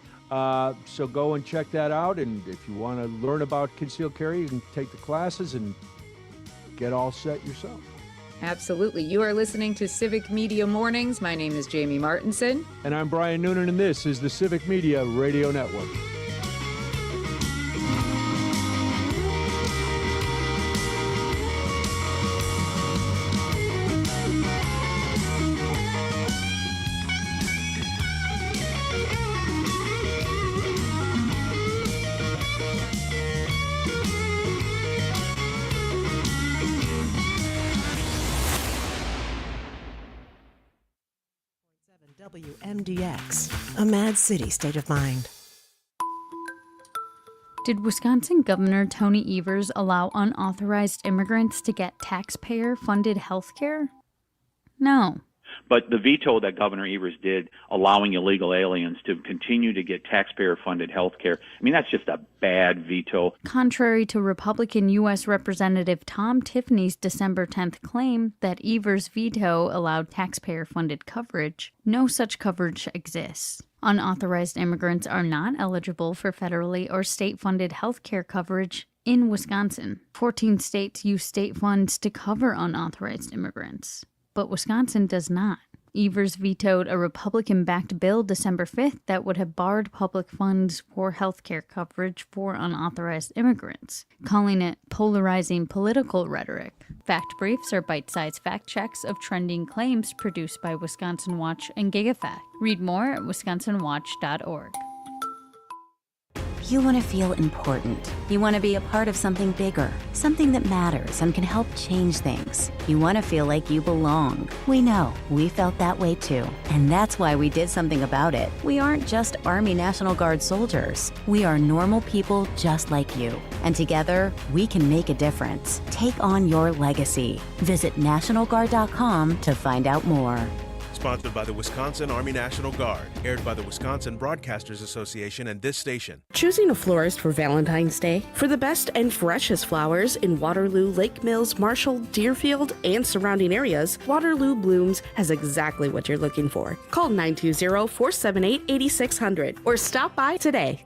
So go and check that out. And if you want to learn about concealed carry, you can take the classes and get all set yourself. Absolutely. You are listening to Civic Media Mornings. My name is Jamie Martinson. And I'm Brian Noonan, and this is the Civic Media Radio Network. WMDX, a Mad City state of mind. Did Wisconsin Governor Tony Evers allow unauthorized immigrants to get taxpayer-funded health care? No. But the veto that Governor Evers did, allowing illegal aliens to continue to get taxpayer-funded health care, I mean, that's just a bad veto. Contrary to Republican U.S. Representative Tom Tiffany's December 10th claim that Evers' veto allowed taxpayer-funded coverage, no such coverage exists. Unauthorized immigrants are not eligible for federally or state-funded health care coverage in Wisconsin. 14 states use state funds to cover unauthorized immigrants, but Wisconsin does not. Evers vetoed a Republican-backed bill December 5th that would have barred public funds for health care coverage for unauthorized immigrants, calling it polarizing political rhetoric. Fact briefs are bite-sized fact checks of trending claims produced by Wisconsin Watch and GigaFact. Read more at wisconsinwatch.org. You want to feel important. You want to be a part of something bigger, something that matters and can help change things. You want to feel like you belong. We know. We felt that way too. And that's why we did something about it. We aren't just Army National Guard soldiers. We are normal people just like you. And together, we can make a difference. Take on your legacy. Visit NationalGuard.com to find out more. Sponsored by the Wisconsin Army National Guard, aired by the Wisconsin Broadcasters Association and this station. Choosing a florist for Valentine's Day? For the best and freshest flowers in Waterloo, Lake Mills, Marshall, Deerfield, and surrounding areas, Waterloo Blooms has exactly what you're looking for. Call 920-478-8600 or stop by today.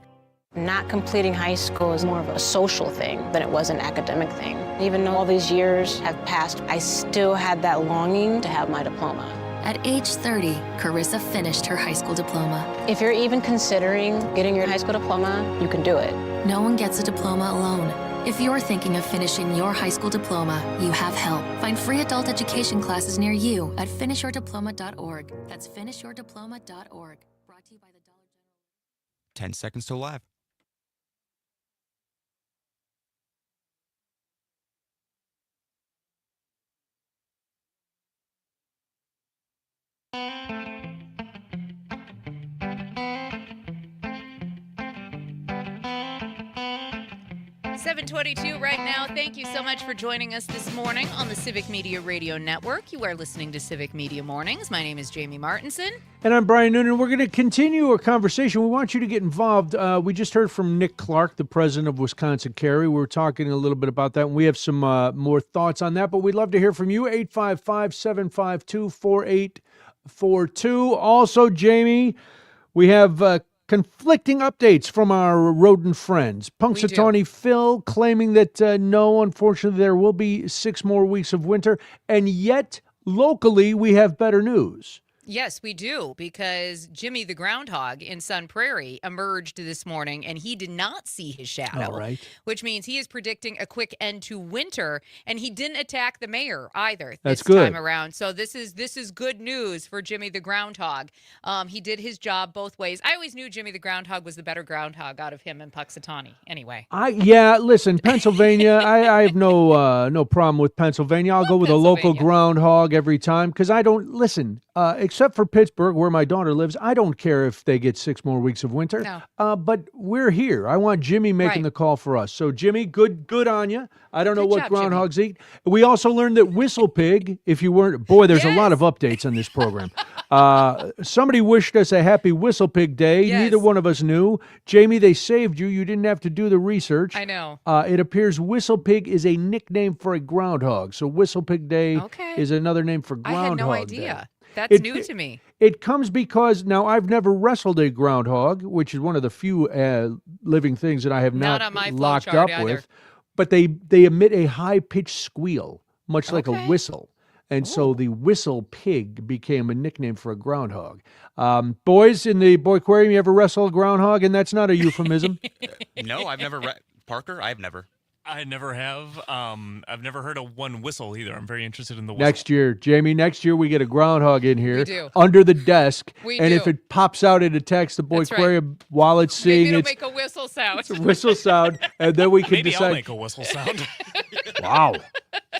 Not completing high school is more of a social thing than it was an academic thing. Even though all these years have passed, I still had that longing to have my diploma. At age 30, Carissa finished her high school diploma. If you're even considering getting your high school diploma, you can do it. No one gets a diploma alone. If you're thinking of finishing your high school diploma, you have help. Find free adult education classes near you at finishyourdiploma.org. That's finishyourdiploma.org. Brought to you by the Dollar General. 10 seconds till live. $7:22 right now. Thank you so much for joining us this morning on the Civic Media Radio Network. You are listening to Civic Media Mornings. My name is Jamie Martinson. And I'm Brian Noonan. We're going to continue our conversation. We want you to get involved. We just heard from Nick Clark, the president of Wisconsin Carry. We were talking a little bit about that, and we have some more thoughts on that, but we'd love to hear from you. 855-752-4842. Also, Jamie, we have conflicting updates from our rodent friends. Punxsutawney Phil claiming that no, unfortunately, there will be 6 more weeks of winter, and yet locally we have better news. Yes, we do, because Jimmy the Groundhog in Sun Prairie emerged this morning, and he did not see his shadow, which means he is predicting a quick end to winter, and he didn't attack the mayor either this time around. So this is good news for Jimmy the Groundhog. He did his job both ways. I always knew Jimmy the Groundhog was the better groundhog out of him and Punxsutawney. Anyway, listen, Pennsylvania. I have no problem with Pennsylvania. I'll go with a local groundhog every time because I don't listen. Except for Pittsburgh, where my daughter lives, I don't care if they get 6 more weeks of winter. No. But we're here. I want Jimmy making the call for us. So, Jimmy, good on you. I don't know what groundhogs eat. We also learned that Whistle Pig, if you weren't, there's a lot of updates on this program. Somebody wished us a happy Whistle Pig Day. Yes. Neither one of us knew. Jamie, they saved you. You didn't have to do the research. I know. It appears Whistle Pig is a nickname for a groundhog. So, Whistle Pig Day is another name for Groundhog I had no Day. idea. That's new to me. It comes because now I've never wrestled a groundhog, which is one of the few living things that I have not on my locked flowchart up either. with. But they emit a high-pitched squeal, much like a whistle. And so the Whistle Pig became a nickname for a groundhog. Boys in the Boy Aquarium, you ever wrestle a groundhog? And that's not a euphemism. No, I've never. Parker, I've never. I never have. I've never heard of one whistle either. I'm very interested in the whistle. Next year, Jamie, we get a groundhog in here We do. under the desk. We and do. if it pops out, it attacks the Boy That's right. Aquarium while it's seeing Maybe it'll its make a whistle sound. whistle sound. And then we can Maybe decide. I'll make a whistle sound. Wow.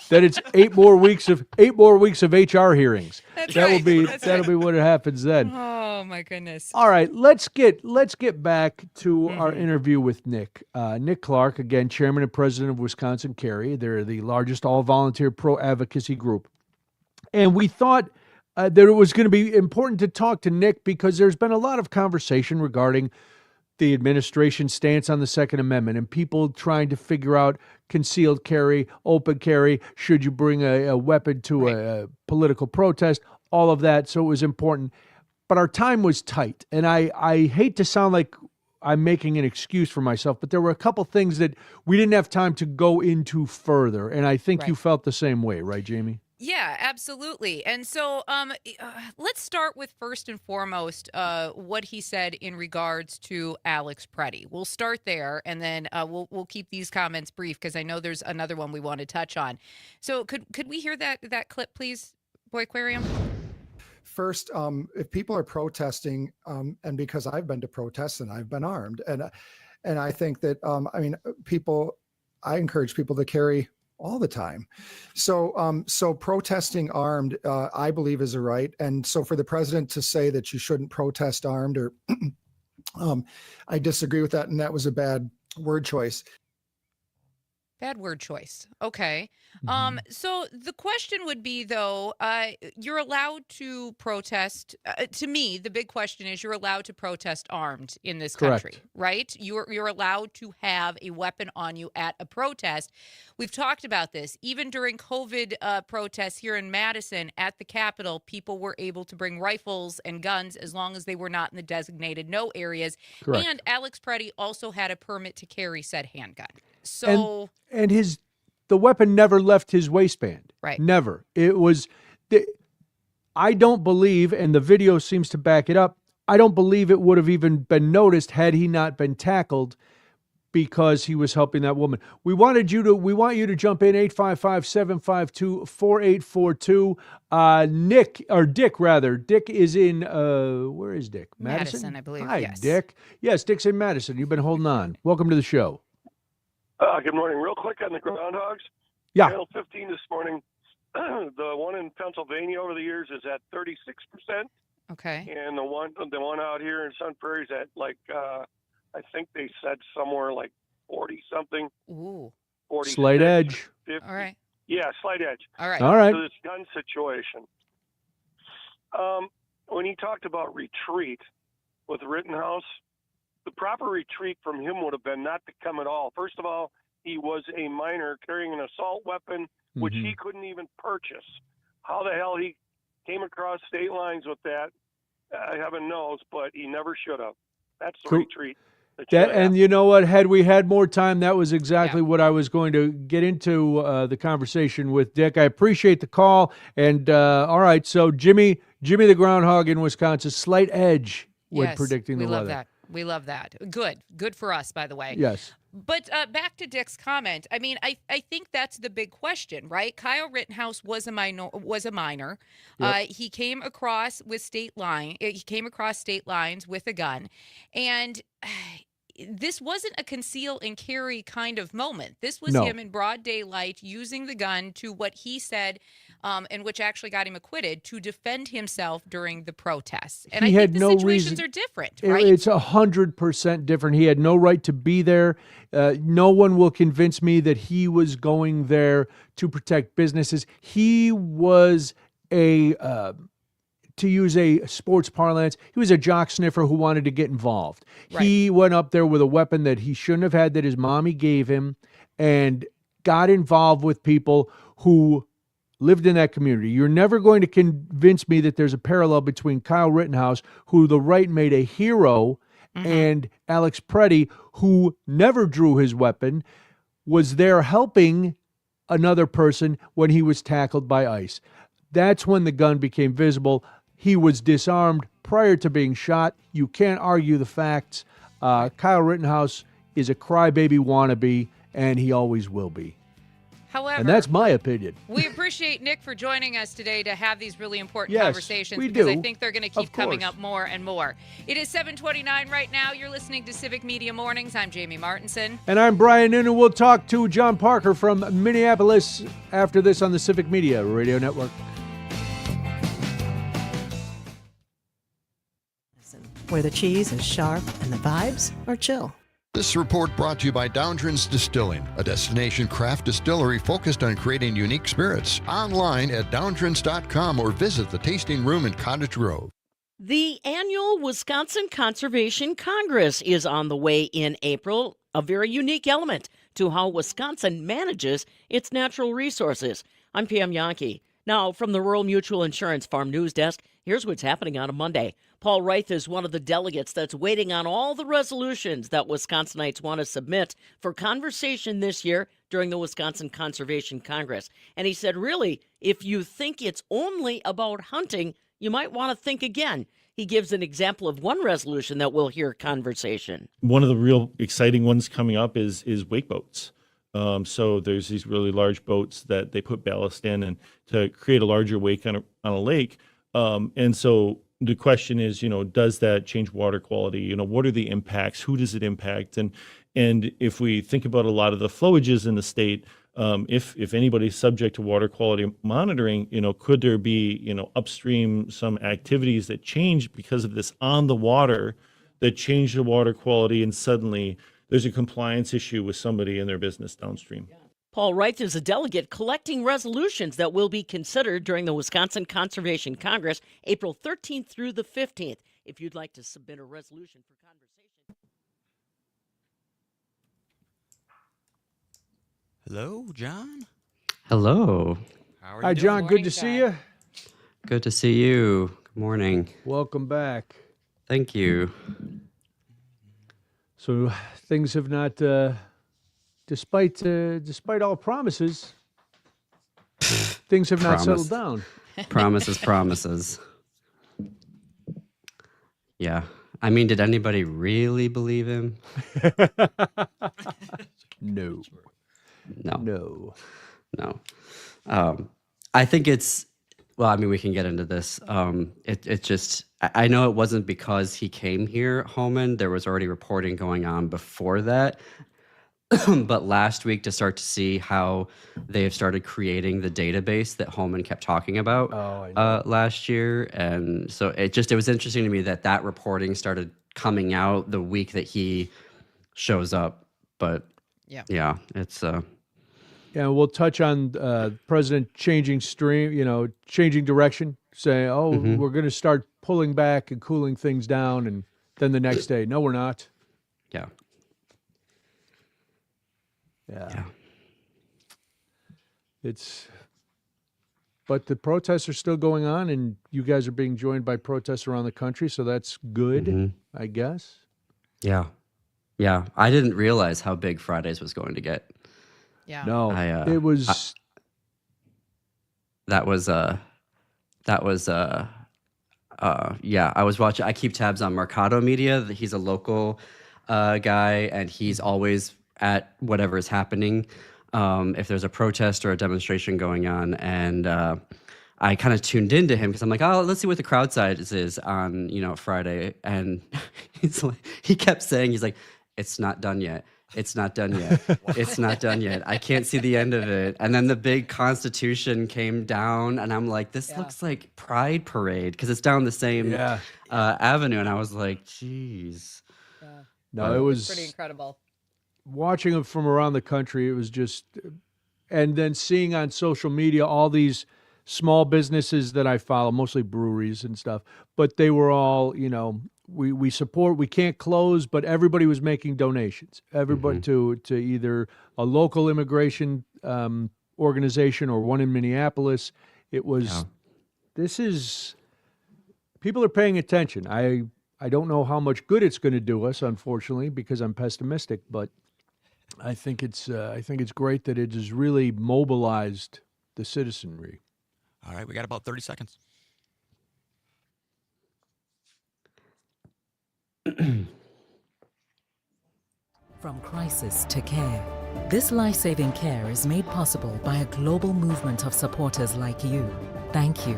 Then it's 8 more weeks of HR hearings. That'll be what happens then. Oh my goodness. All right, let's get back to our interview with Nick. Nick Clark, again, chairman and president of Wisconsin Carry. They're the largest all-volunteer pro-advocacy group. And we thought that it was going to be important to talk to Nick because there's been a lot of conversation regarding the administration's stance on the Second Amendment and people trying to figure out concealed carry, open carry, should you bring a weapon to a political protest, all of that. So it was important. But our time was tight. And I hate to sound like I'm making an excuse for myself, but there were a couple things that we didn't have time to go into further. And I think you felt the same way, right, Jamie? Yeah, absolutely. And so let's start with first and foremost what he said in regards to Alex Preddy. We'll start there, and then we'll keep these comments brief because I know there's another one we want to touch on. So could we hear that clip, please, Boy Aquarium? First, if people are protesting, and because I've been to protests and I've been armed, and I think that I encourage people to carry all the time. So protesting armed, I believe, is a right. And so for the president to say that you shouldn't protest armed, or I disagree with that. And that was a bad word choice. Bad word choice. Okay. So the question would be, though, you're allowed to protest. To me, the big question is you're allowed to protest armed in this country, right? You're allowed to have a weapon on you at a protest. We've talked about this. Even during COVID protests here in Madison at the Capitol, people were able to bring rifles and guns as long as they were not in the designated no areas. Correct. And Alex Preddy also had a permit to carry said handgun. So and the weapon never left his waistband. Right. Never. It was. I don't believe, and the video seems to back it up, I don't believe it would have even been noticed had he not been tackled because he was helping that woman. We want you to jump in 855-752-4842. Dick is in where is Dick? Madison, I believe. Hi, yes. Dick. Yes, Dick's in Madison. You've been holding on. Welcome to the show. Good morning. Real quick on the groundhogs. Yeah. Channel 15 this morning. The one in Pennsylvania over the years is at 36%. Okay. And the one out here in Sun Prairie is at I think they said somewhere like 40 something. Ooh. 40. Slight edge. 50. All right. Yeah, slight edge. All right. All right. So this gun situation. When he talked about retreat with Rittenhouse, the proper retreat from him would have been not to come at all. First of all, he was a minor carrying an assault weapon, which he couldn't even purchase. How the hell he came across state lines with that, heaven knows, but he never should have. That's the retreat. And you know what? Had we had more time, that was exactly what I was going to get into the conversation with Dick. I appreciate the call. And all right, so Jimmy the Groundhog in Wisconsin, slight edge when predicting the weather. We love that. We love that. Good for us, by the way. Yes. But back to Dick's comment. I mean, I think that's the big question, right? Kyle Rittenhouse was a minor. Yep. He came across state lines with a gun, and this wasn't a conceal and carry kind of moment. This was him in broad daylight using the gun to what he said, and which actually got him acquitted, to defend himself during the protests. And I think the situations are different, right? It's 100% different. He had no right to be there. No one will convince me that he was going there to protect businesses. He was to use a sports parlance, he was a jock sniffer who wanted to get involved. Right. He went up there with a weapon that he shouldn't have had, that his mommy gave him, and got involved with people who lived in that community. You're never going to convince me that there's a parallel between Kyle Rittenhouse, who the right made a hero, and Alex Preddy, who never drew his weapon, was there helping another person when he was tackled by ICE. That's when the gun became visible. He was disarmed prior to being shot. You can't argue the facts. Kyle Rittenhouse is a crybaby wannabe, and he always will be. However, and that's my opinion. we appreciate Nick for joining us today to have these really important Yes, conversations we because I do. think they're going to keep coming up more and more. It is 7:29 right now. You're listening to Civic Media Mornings. I'm Jamie Martinson. And I'm Brian Noonan. We'll talk to John Parker from Minneapolis after this on the Civic Media Radio Network. Where the cheese is sharp and the vibes are chill. This report brought to you by Downdren's Distilling, a destination craft distillery focused on creating unique spirits. Online at downdrens.com or visit the tasting room in Cottage Grove. The annual Wisconsin Conservation Congress is on the way in April, a very unique element to how Wisconsin manages its natural resources. I'm Pam Yonke. Now, from the Rural Mutual Insurance Farm News Desk, here's what's happening on a Monday. Paul Reith is one of the delegates that's waiting on all the resolutions that Wisconsinites want to submit for conversation this year during the Wisconsin Conservation Congress. And he said, really, if you think it's only about hunting, you might want to think again. He gives an example of one resolution that we'll hear conversation. One of the real exciting ones coming up is wake boats. So there's these really large boats that they put ballast in and to create a larger wake on a lake. And so the question is, does that change water quality? What are the impacts? Who does it impact? And if we think about a lot of the flowages in the state, if anybody's subject to water quality monitoring, could there be, upstream some activities that change because of this on the water that change the water quality, and suddenly there's a compliance issue with somebody in their business downstream. Paul Reith is a delegate collecting resolutions that will be considered during the Wisconsin Conservation Congress, April 13th through the 15th. If you'd like to submit a resolution for conversation. Hello, John. Hello. How are Hi, you John. doing? Good to see you. Good to see you. Good morning. Welcome back. Thank you. So things have not, despite all promises, things have not settled down. Promises. Yeah. I mean, did anybody really believe him? No. I think it's, well, I mean, we can get into this. It just, I know it wasn't because he came here, Homan. There was already reporting going on before that. But last week, to start to see how they have started creating the database that Holman kept talking about last year. And so it was interesting to me that reporting started coming out the week that he shows up. But yeah, it's... Yeah, we'll touch on President changing direction, saying, we're going to start pulling back and cooling things down. And then the next day, no, we're not. Yeah. Yeah. But the protests are still going on, and you guys are being joined by protests around the country, so that's good, I guess. Yeah. Yeah. I didn't realize how big Fridays was going to get. Yeah. No, it was. I was watching, I keep tabs on Mercado Media. He's a local guy, and he's always at whatever is happening, if there's a protest or a demonstration going on. And I kind of tuned into him because I'm like, let's see what the crowd size is on, Friday. And he kept saying, he's like, it's not done yet. It's not done yet. It's not done yet. I can't see the end of it. And then the big Constitution came down, and I'm like, this looks like Pride Parade because it's down the same avenue. And I was like, geez. Yeah. No, it was pretty incredible. Watching them from around the country, it was just, and then seeing on social media all these small businesses that I follow, mostly breweries and stuff, but they were all, we support, we can't close, but everybody was making donations. Everybody to either a local immigration organization or one in Minneapolis. It was, people are paying attention. I don't know how much good it's going to do us, unfortunately, because I'm pessimistic, but I think it's great that it has really mobilized the citizenry. All right, we got about 30 seconds. From crisis to care, This life-saving care is made possible by a global movement of supporters like you. Thank you.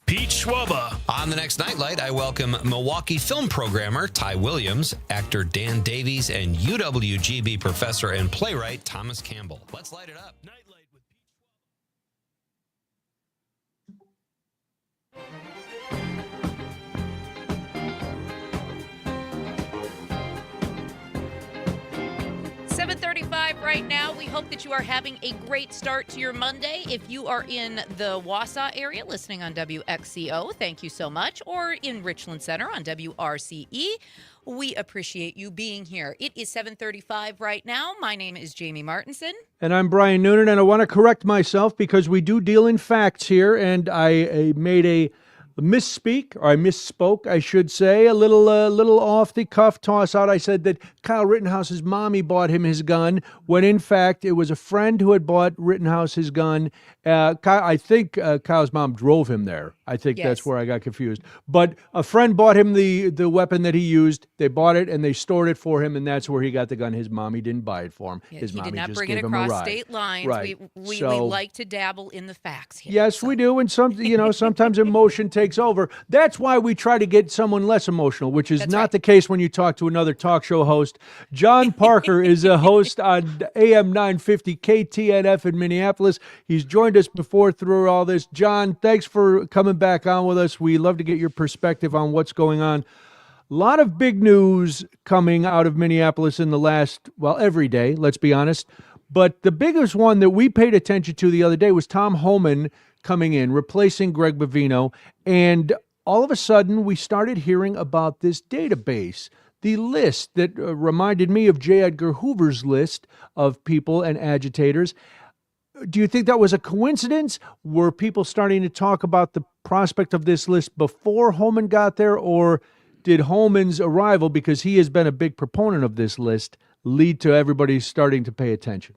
Pete Schwaba. On the next Nightlight, I welcome Milwaukee film programmer Ty Williams, actor Dan Davies, and UWGB professor and playwright Thomas Campbell. Let's light it up. Nightlight with Pete Schwaba. 7:35 right now. We hope that you are having a great start to your Monday. If you are in the Wausau area listening on WXCO, thank you so much. Or in Richland Center on WRCE, we appreciate you being here. It is 7:35 right now. My name is Jamie Martinson. And I'm Brian Noonan, and I want to correct myself because we do deal in facts here, and I made a misspeak, or I misspoke, I should say, a little off the cuff toss out. I said that Kyle Rittenhouse's mommy bought him his gun, when in fact it was a friend who had bought Rittenhouse his gun. I think Kyle's mom drove him there. I think that's where I got confused. But a friend bought him the weapon that he used. They bought it and they stored it for him, and that's where he got the gun. His mommy didn't buy it for him. His mommy just gave him a ride. He did not bring it across state lines. Right. We like to dabble in the facts here. Yes, we do, and sometimes emotion takes over. That's why we try to get someone less emotional, which is not the case when you talk to another talk show host. John Parker is a host on AM 950 KTNF in Minneapolis. He's joined us before through all this. John, thanks for coming back on with us. We love to get your perspective on what's going on. A lot of big news coming out of Minneapolis in the last, every day, let's be honest. But the biggest one that we paid attention to the other day was Tom Homan coming in, replacing Greg Bovino. And all of a sudden, we started hearing about this database, the list that reminded me of J. Edgar Hoover's list of people and agitators. Do you think that was a coincidence? Were people starting to talk about the prospect of this list before Homan got there, or did Homan's arrival, because he has been a big proponent of this list, lead to everybody starting to pay attention?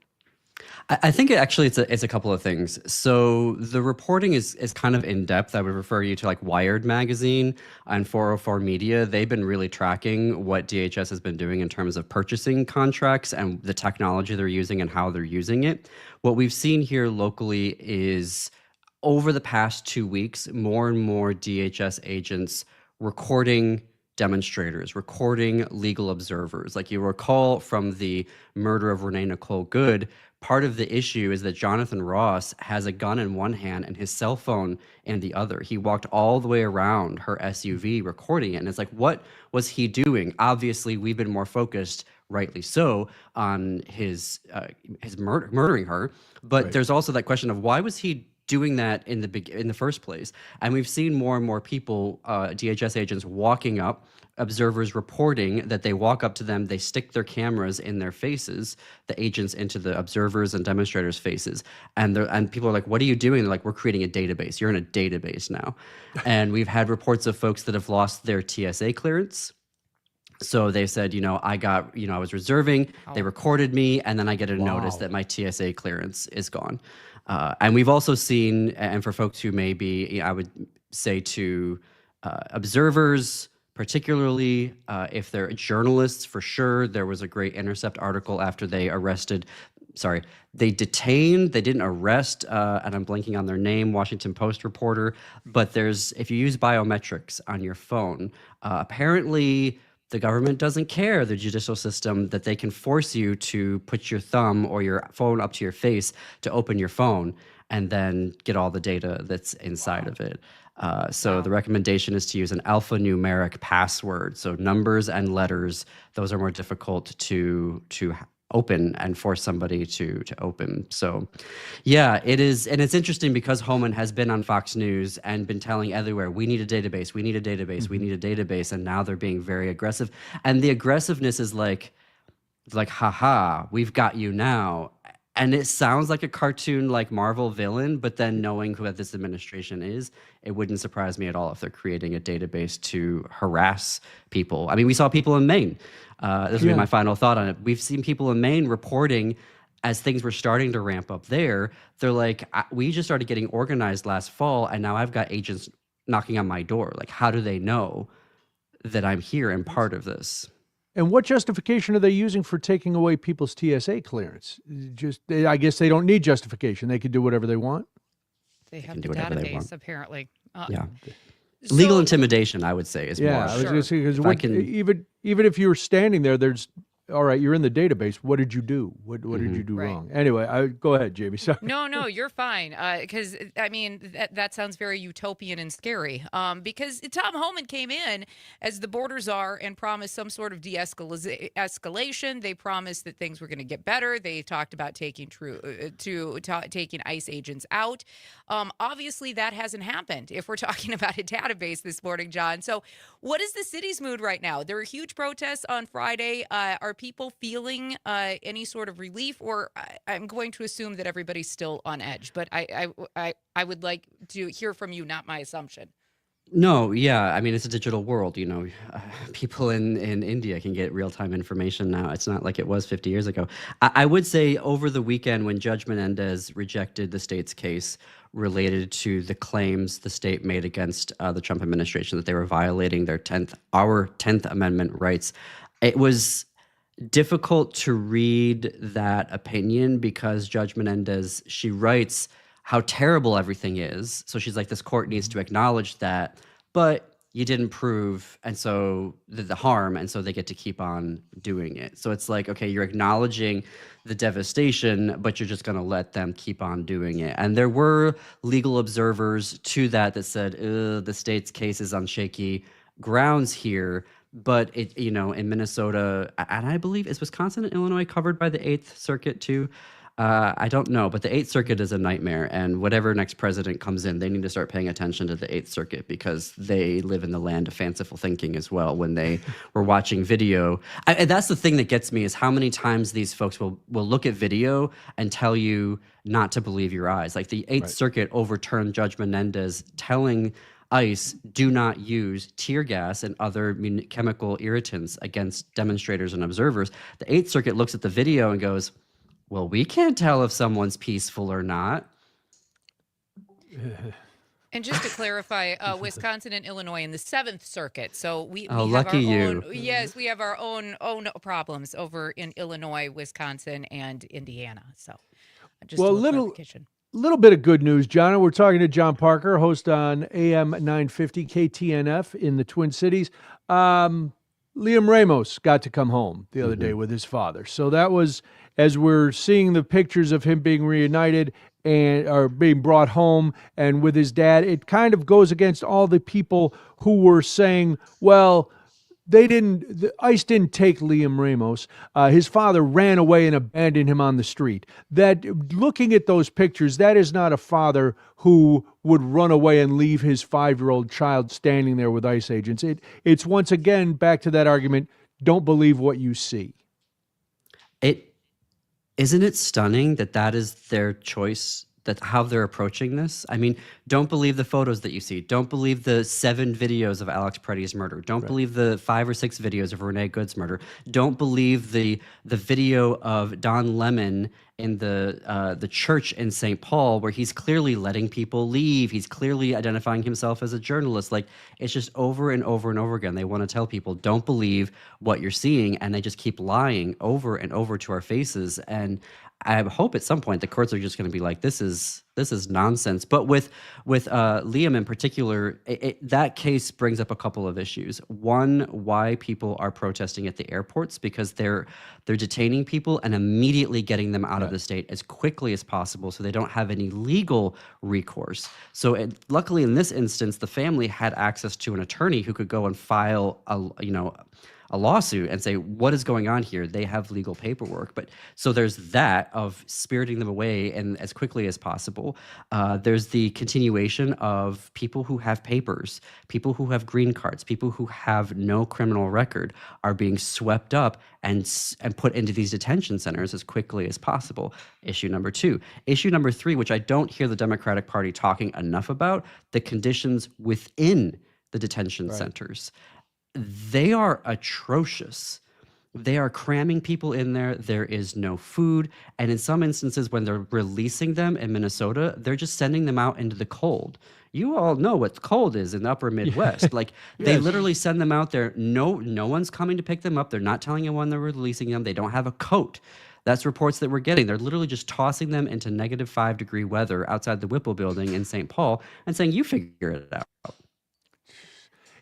I think it's a couple of things. So the reporting is kind of in depth. I would refer you to like Wired magazine and 404 Media. They've been really tracking what DHS has been doing in terms of purchasing contracts and the technology they're using and how they're using it. What we've seen here locally is over the past 2 weeks, more and more DHS agents recording demonstrators, recording legal observers. Like you recall from the murder of Renee Nicole Good, part of the issue is that Jonathan Ross has a gun in one hand and his cell phone in the other. He walked all the way around her SUV recording it. And it's like, what was he doing? Obviously, we've been more focused, rightly so, on his murdering her. But there's also that question of why was he doing that in the first place? And we've seen more and more people, DHS agents, walking up, observers reporting that they walk up to them, they stick their cameras in their faces, the agents into the observers and demonstrators' faces, and people are like, "What are you doing?" They're like, "We're creating a database. You're in a database now." And we've had reports of folks that have lost their TSA clearance. So they said, I was reserving, they recorded me, and then I get a notice that my TSA clearance is gone. And we've also seen, and for folks who may be, I would say to observers, particularly if they're journalists, for sure. There was a great Intercept article after they detained, they didn't arrest, and I'm blanking on their name, Washington Post reporter, but if you use biometrics on your phone, apparently the government doesn't care, the judicial system, that they can force you to put your thumb or your phone up to your face to open your phone and then get all the data that's inside of it. So the recommendation is to use an alphanumeric password. So numbers and letters, those are more difficult to open and force somebody to open. So yeah, it is. And it's interesting because Homan has been on Fox News and been telling everywhere, we need a database, we need a database, we need a database. And now they're being very aggressive. And the aggressiveness is like, haha, we've got you now. And it sounds like a cartoon like Marvel villain, but then knowing who this administration is, it wouldn't surprise me at all if they're creating a database to harass people. I mean, we saw people in Maine. This will be my final thought on it. We've seen people in Maine reporting as things were starting to ramp up there. They're like, we just started getting organized last fall, and now I've got agents knocking on my door. Like, how do they know that I'm here and part of this? And what justification are they using for taking away people's TSA clearance? I guess they don't need justification. They can do whatever they want. They have the database, apparently. Yeah. Legal intimidation, I would say, is more. Yeah, I was going to say, because even if you were standing there, there's, all right, you're in the database. What did you do? What did you do wrong? Anyway, go ahead, Jamie. Sorry. No, you're fine. Because, I mean, that sounds very utopian and scary. Because Tom Homan came in as the border czar and promised some sort of de-escalation. They promised that things were going to get better. They talked about taking ICE agents out. Obviously, that hasn't happened if we're talking about a database this morning, John. So what is the city's mood right now? There are huge protests on Friday. Are people feeling any sort of relief, or I'm going to assume that everybody's still on edge, but I would like to hear from you, not my assumption. No, yeah. I mean, it's a digital world, people in India can get real-time information now. It's not like it was 50 years ago. I would say over the weekend when Judge Menendez rejected the state's case related to the claims the state made against the Trump administration that they were violating our 10th Amendment rights, it was difficult to read that opinion because Judge Menendez, she writes how terrible everything is. So she's like, this court needs to acknowledge that, but you didn't prove, and so the harm, and so they get to keep on doing it. So it's like, okay, you're acknowledging the devastation, but you're just going to let them keep on doing it. And there were legal observers to that said, the state's case is on shaky grounds here. But in Minnesota, and I believe, is Wisconsin and Illinois covered by the 8th Circuit too? I don't know, but the 8th Circuit is a nightmare, and whatever next president comes in, they need to start paying attention to the 8th Circuit because they live in the land of fanciful thinking as well when they were watching video. And that's the thing that gets me, is how many times these folks will look at video and tell you not to believe your eyes. Like the 8th Circuit overturned Judge Menendez telling ICE do not use tear gas and other chemical irritants against demonstrators and observers. The 8th Circuit looks at the video and goes, well, we can't tell if someone's peaceful or not. And just to clarify, Wisconsin and Illinois in the 7th Circuit. So we Oh, have lucky our you. own. Yes, we have our own problems over in Illinois, Wisconsin, and Indiana. So just a little clarification. Little bit of good news, John. We're talking to John Parker, host on AM 950 KTNF in the Twin Cities. Liam Ramos got to come home the other day with his father. So that was, as we're seeing the pictures of him being reunited or being brought home and with his dad, it kind of goes against all the people who were saying, well, ICE didn't take Liam Ramos. His father ran away and abandoned him on the street. That, looking at those pictures, that is not a father who would run away and leave his 5-year-old child standing there with ICE agents. It's once again back to that argument, don't believe what you see. Isn't it stunning that is their choice, that how they're approaching this? I mean, don't believe the photos that you see. Don't believe the 7 videos of Alex Preddy's murder. Don't believe the 5 or 6 videos of Renee Good's murder. Don't believe the video of Don Lemon in the church in St. Paul, where he's clearly letting people leave. He's clearly identifying himself as a journalist. Like, it's just over and over and over again. They want to tell people, don't believe what you're seeing, and they just keep lying over and over to our faces. And I hope at some point the courts are just going to be like, this is nonsense. But with Liam in particular, that case brings up a couple of issues. One, why people are protesting at the airports, because they're detaining people and immediately getting them out of the state as quickly as possible so they don't have any legal recourse. So luckily in this instance, the family had access to an attorney who could go and file a lawsuit and say, what is going on here? They have legal paperwork. But so there's that of spiriting them away and as quickly as possible. There's the continuation of people who have papers, people who have green cards, people who have no criminal record are being swept up and put into these detention centers as quickly as possible. Issue number 2. Issue number 3, which I don't hear the Democratic Party talking enough about, the conditions within the detention centers. They are atrocious. They are cramming people in there. There is no food. And in some instances, when they're releasing them in Minnesota, they're just sending them out into the cold. You all know what cold is in the upper Midwest. Like they literally send them out there. No one's coming to pick them up. They're not telling anyone they're releasing them. They don't have a coat. That's reports that we're getting. They're literally just tossing them into -5-degree weather outside the Whipple building in St. Paul and saying, you figure it out.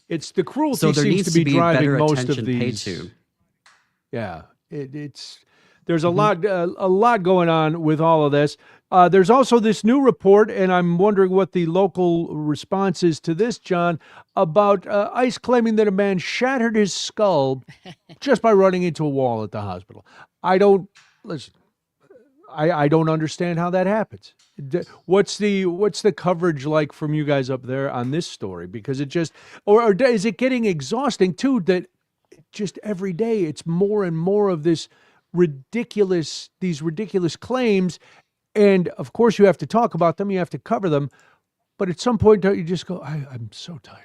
It's the cruelty so there seems needs to be driving better most of attention paid these. to. Yeah, there's a lot going on with all of this. There's also this new report, and I'm wondering what the local response is to this, John, about ICE claiming that a man shattered his skull just by running into a wall at the hospital. I don't understand how that happens. What's the coverage like from you guys up there on this story? Because it just, or is it getting exhausting too, that just every day it's more and more of these ridiculous claims, and of course you have to talk about them, you have to cover them, but at some point you just go, I'm so tired.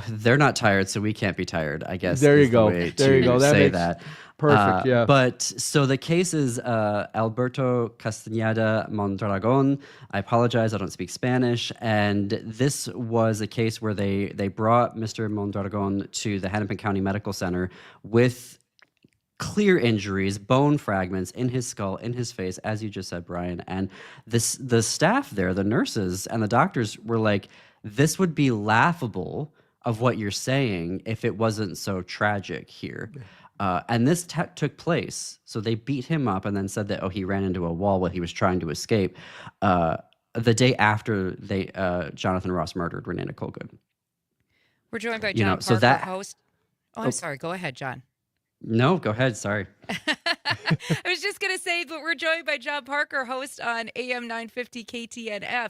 They're not tired, so we can't be tired, I guess. There you go. There you go. That say makes that. Perfect. Yeah. But so the case is Alberto Castañeda Mondragon. I apologize, I don't speak Spanish. And this was a case where they brought Mr. Mondragon to the Hennepin County Medical Center with clear injuries, bone fragments in his skull, in his face, as you just said, Brian. And the staff there, the nurses and the doctors were like, this would be laughable of what you're saying if it wasn't so tragic here. And this took place. So they beat him up and then said that, he ran into a wall while he was trying to escape the day after Jonathan Ross murdered Renee Colgood. We're joined by John Parker, host. I'm sorry. Go ahead, John. No, go ahead. Sorry. I was just going to say, but we're joined by John Parker, host on AM 950 KTNF.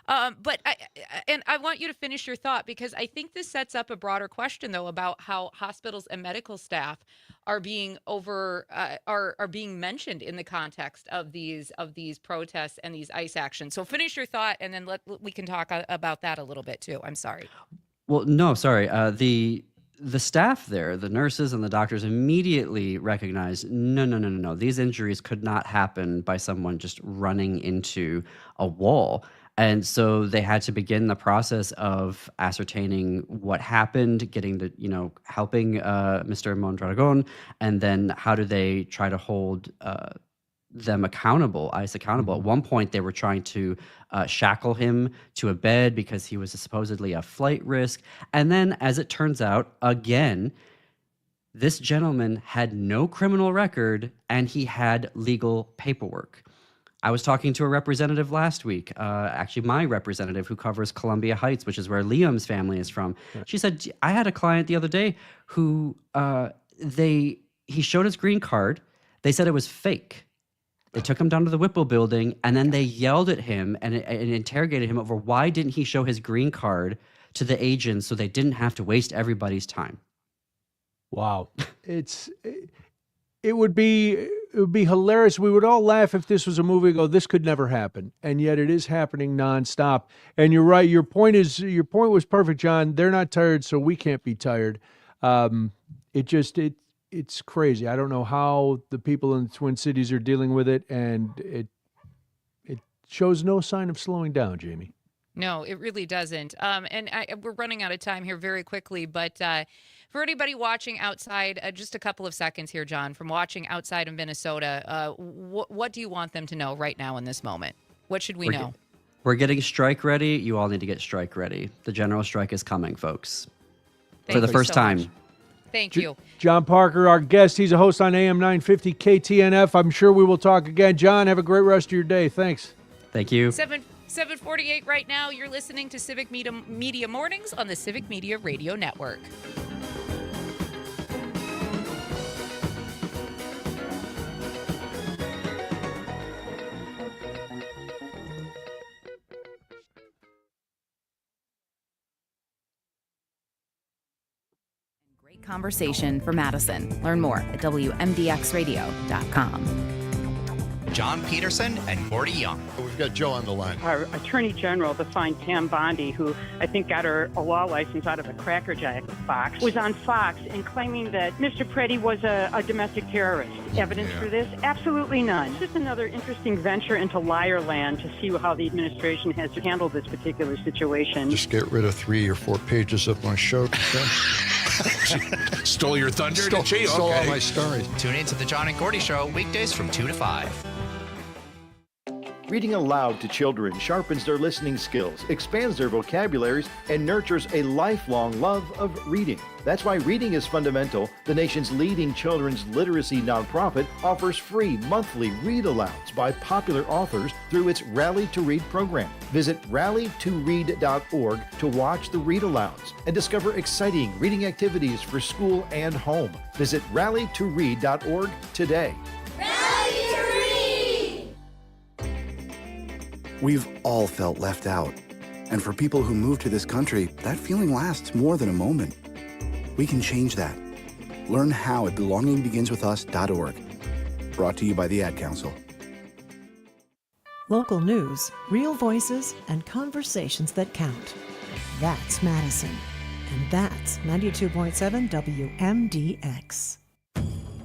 But I want you to finish your thought, because I think this sets up a broader question, though, about how hospitals and medical staff are being are being mentioned in the context of these protests and these ICE actions. So finish your thought, and then we can talk about that a little bit too. I'm sorry. Well, no, sorry. The staff there, the nurses and the doctors, immediately recognized, no. These injuries could not happen by someone just running into a wall. And so they had to begin the process of ascertaining what happened, helping Mr. Mondragon, and then how do they try to hold them accountable, ICE accountable. At one point, they were trying to shackle him to a bed because he was supposedly a flight risk. And then, as it turns out, again, this gentleman had no criminal record and he had legal paperwork. I was talking to a representative last week, actually my representative who covers Columbia Heights, which is where Liam's family is from. Right. She said, I had a client the other day who he showed his green card. They said it was fake. They took him down to the Whipple building, and then they yelled at him and interrogated him over why didn't he show his green card to the agents so they didn't have to waste everybody's time. Wow. It would be hilarious. We would all laugh if this was a movie and go, this could never happen. And yet it is happening nonstop. And you're right. Your point was perfect, John. They're not tired, so we can't be tired. It's crazy. I don't know how the people in the Twin Cities are dealing with it, and it shows no sign of slowing down, Jamie. No, it really doesn't. And we're running out of time here very quickly, but for anybody watching outside, just a couple of seconds here, John, from watching outside of Minnesota, what do you want them to know right now in this moment? What should we know? We're getting strike ready. You all need to get strike ready. The general strike is coming, folks. For the first time. Much. Thank you. John Parker, our guest. He's a host on AM 950 KTNF. I'm sure we will talk again. John, have a great rest of your day. Thanks. Thank you. 7:48 right now. You're listening to Civic Media Mornings on the Civic Media Radio Network. Conversation for Madison. Learn more at WMDXradio.com. John Peterson and Gordy Young. We've got Joe on the line. Our Attorney General, the fine Pam Bondi, who I think got her a law license out of a Cracker Jack box, was on Fox and claiming that Mr. Preddy was a domestic terrorist. Evidence for this? Absolutely none. It's just another interesting venture into liar land to see how the administration has handled this particular situation. Just get rid of 3 or 4 pages of my show. Stole your thunder, Stole all Okay. my stories. Tune in to the John and Gordy Show weekdays from 2 to 5. Reading aloud to children sharpens their listening skills, expands their vocabularies, and nurtures a lifelong love of reading. That's why Reading is Fundamental, the nation's leading children's literacy nonprofit, offers free monthly read-alouds by popular authors through its Rally to Read program. Visit rallytoread.org to watch the read-alouds and discover exciting reading activities for school and home. Visit rallytoread.org today. We've all felt left out. And for people who move to this country, that feeling lasts more than a moment. We can change that. Learn how at belongingbeginswithus.org. Brought to you by the Ad Council. Local news, real voices, and conversations that count. That's Madison. And that's 92.7 WMDX.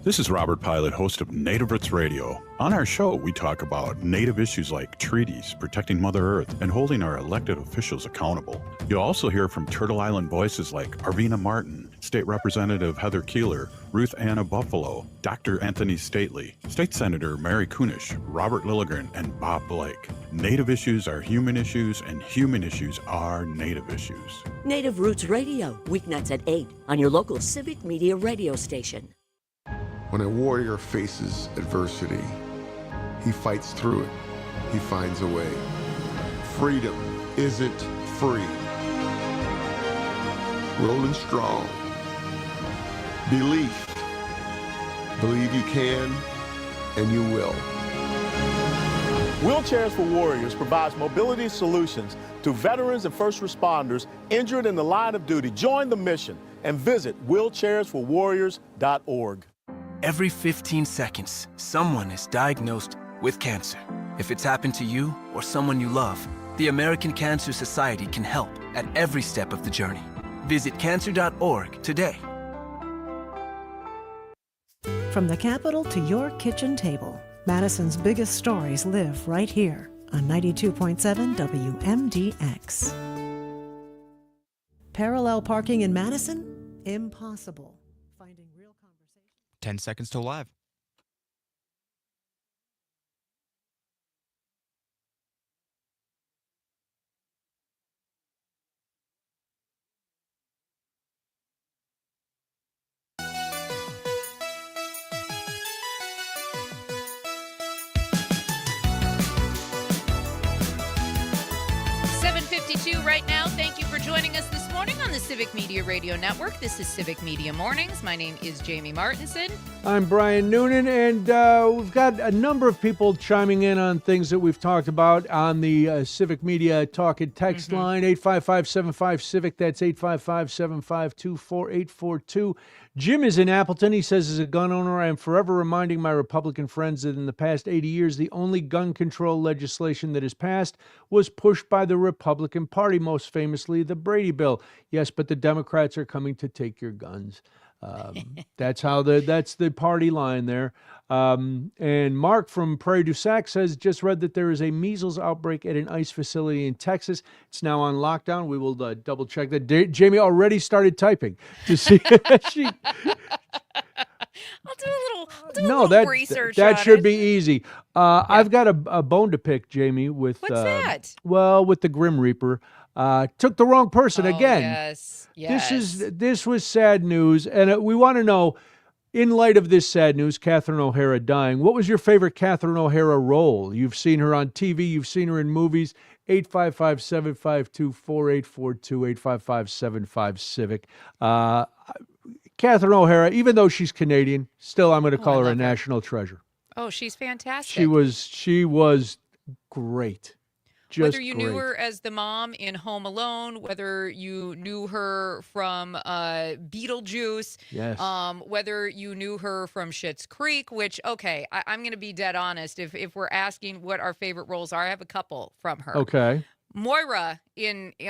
This is Robert Pilot, host of Native Roots Radio. On our show, we talk about Native issues like treaties, protecting Mother Earth, and holding our elected officials accountable. You'll also hear from Turtle Island voices like Arvina Martin, State Representative Heather Keeler, Ruth Anna Buffalo, Dr. Anthony Stately, State Senator Mary Kunish, Robert Lilligren, and Bob Blake. Native issues are human issues, and human issues are Native issues. Native Roots Radio, weeknights at 8 on your local Civic Media radio station. When a warrior faces adversity, he fights through it. He finds a way. Freedom isn't free. Rolling strong. Belief. Believe you can, and you will. Wheelchairs for Warriors provides mobility solutions to veterans and first responders injured in the line of duty. Join the mission and visit wheelchairsforwarriors.org. Every 15 seconds, someone is diagnosed with cancer. If it's happened to you or someone you love, the American Cancer Society can help at every step of the journey. Visit cancer.org today. From the Capitol to your kitchen table, Madison's biggest stories live right here on 92.7 WMDX. Parallel parking in Madison? Impossible. 10 seconds till live. Right now. Thank you for joining us this morning on the Civic Media Radio Network. This is Civic Media Mornings. My name is Jamie Martinson. I'm Brian Noonan, and we've got a number of people chiming in on things that we've talked about on the Civic Media Talk and Text line, 855-75-CIVIC. That's 855-752-4842. Jim is in Appleton. He says, as a gun owner, I am forever reminding my Republican friends that in the past 80 years, the only gun control legislation that has passed was pushed by the Republican Party, most famously the Brady Bill. Yes, but the Democrats are coming to take your guns. That's the party line there. And Mark from Prairie du Sac says, just read that there is a measles outbreak at an ICE facility in Texas. It's now on lockdown. We will double check that. Jamie already started typing to see. I'll do a little research. That should be easy. I've got a bone to pick, Jamie. With what's that? Well, with the Grim Reaper. Took the wrong person again. Yes. This was sad news, and we want to know, in light of this sad news, Catherine O'Hara dying, what was your favorite Catherine O'Hara role? You've seen her on TV, you've seen her in movies. 855-752-4842, 855-75-CIVIC. Catherine O'Hara, even though she's Canadian, still I'm going to call her a national treasure. Oh, she's fantastic. She was great. Whether you knew her as the mom in Home Alone, whether you knew her from Beetlejuice, yes. Whether you knew her from Schitt's Creek, which, okay, I'm going to be dead honest. If we're asking what our favorite roles are, I have a couple from her. Okay. Moira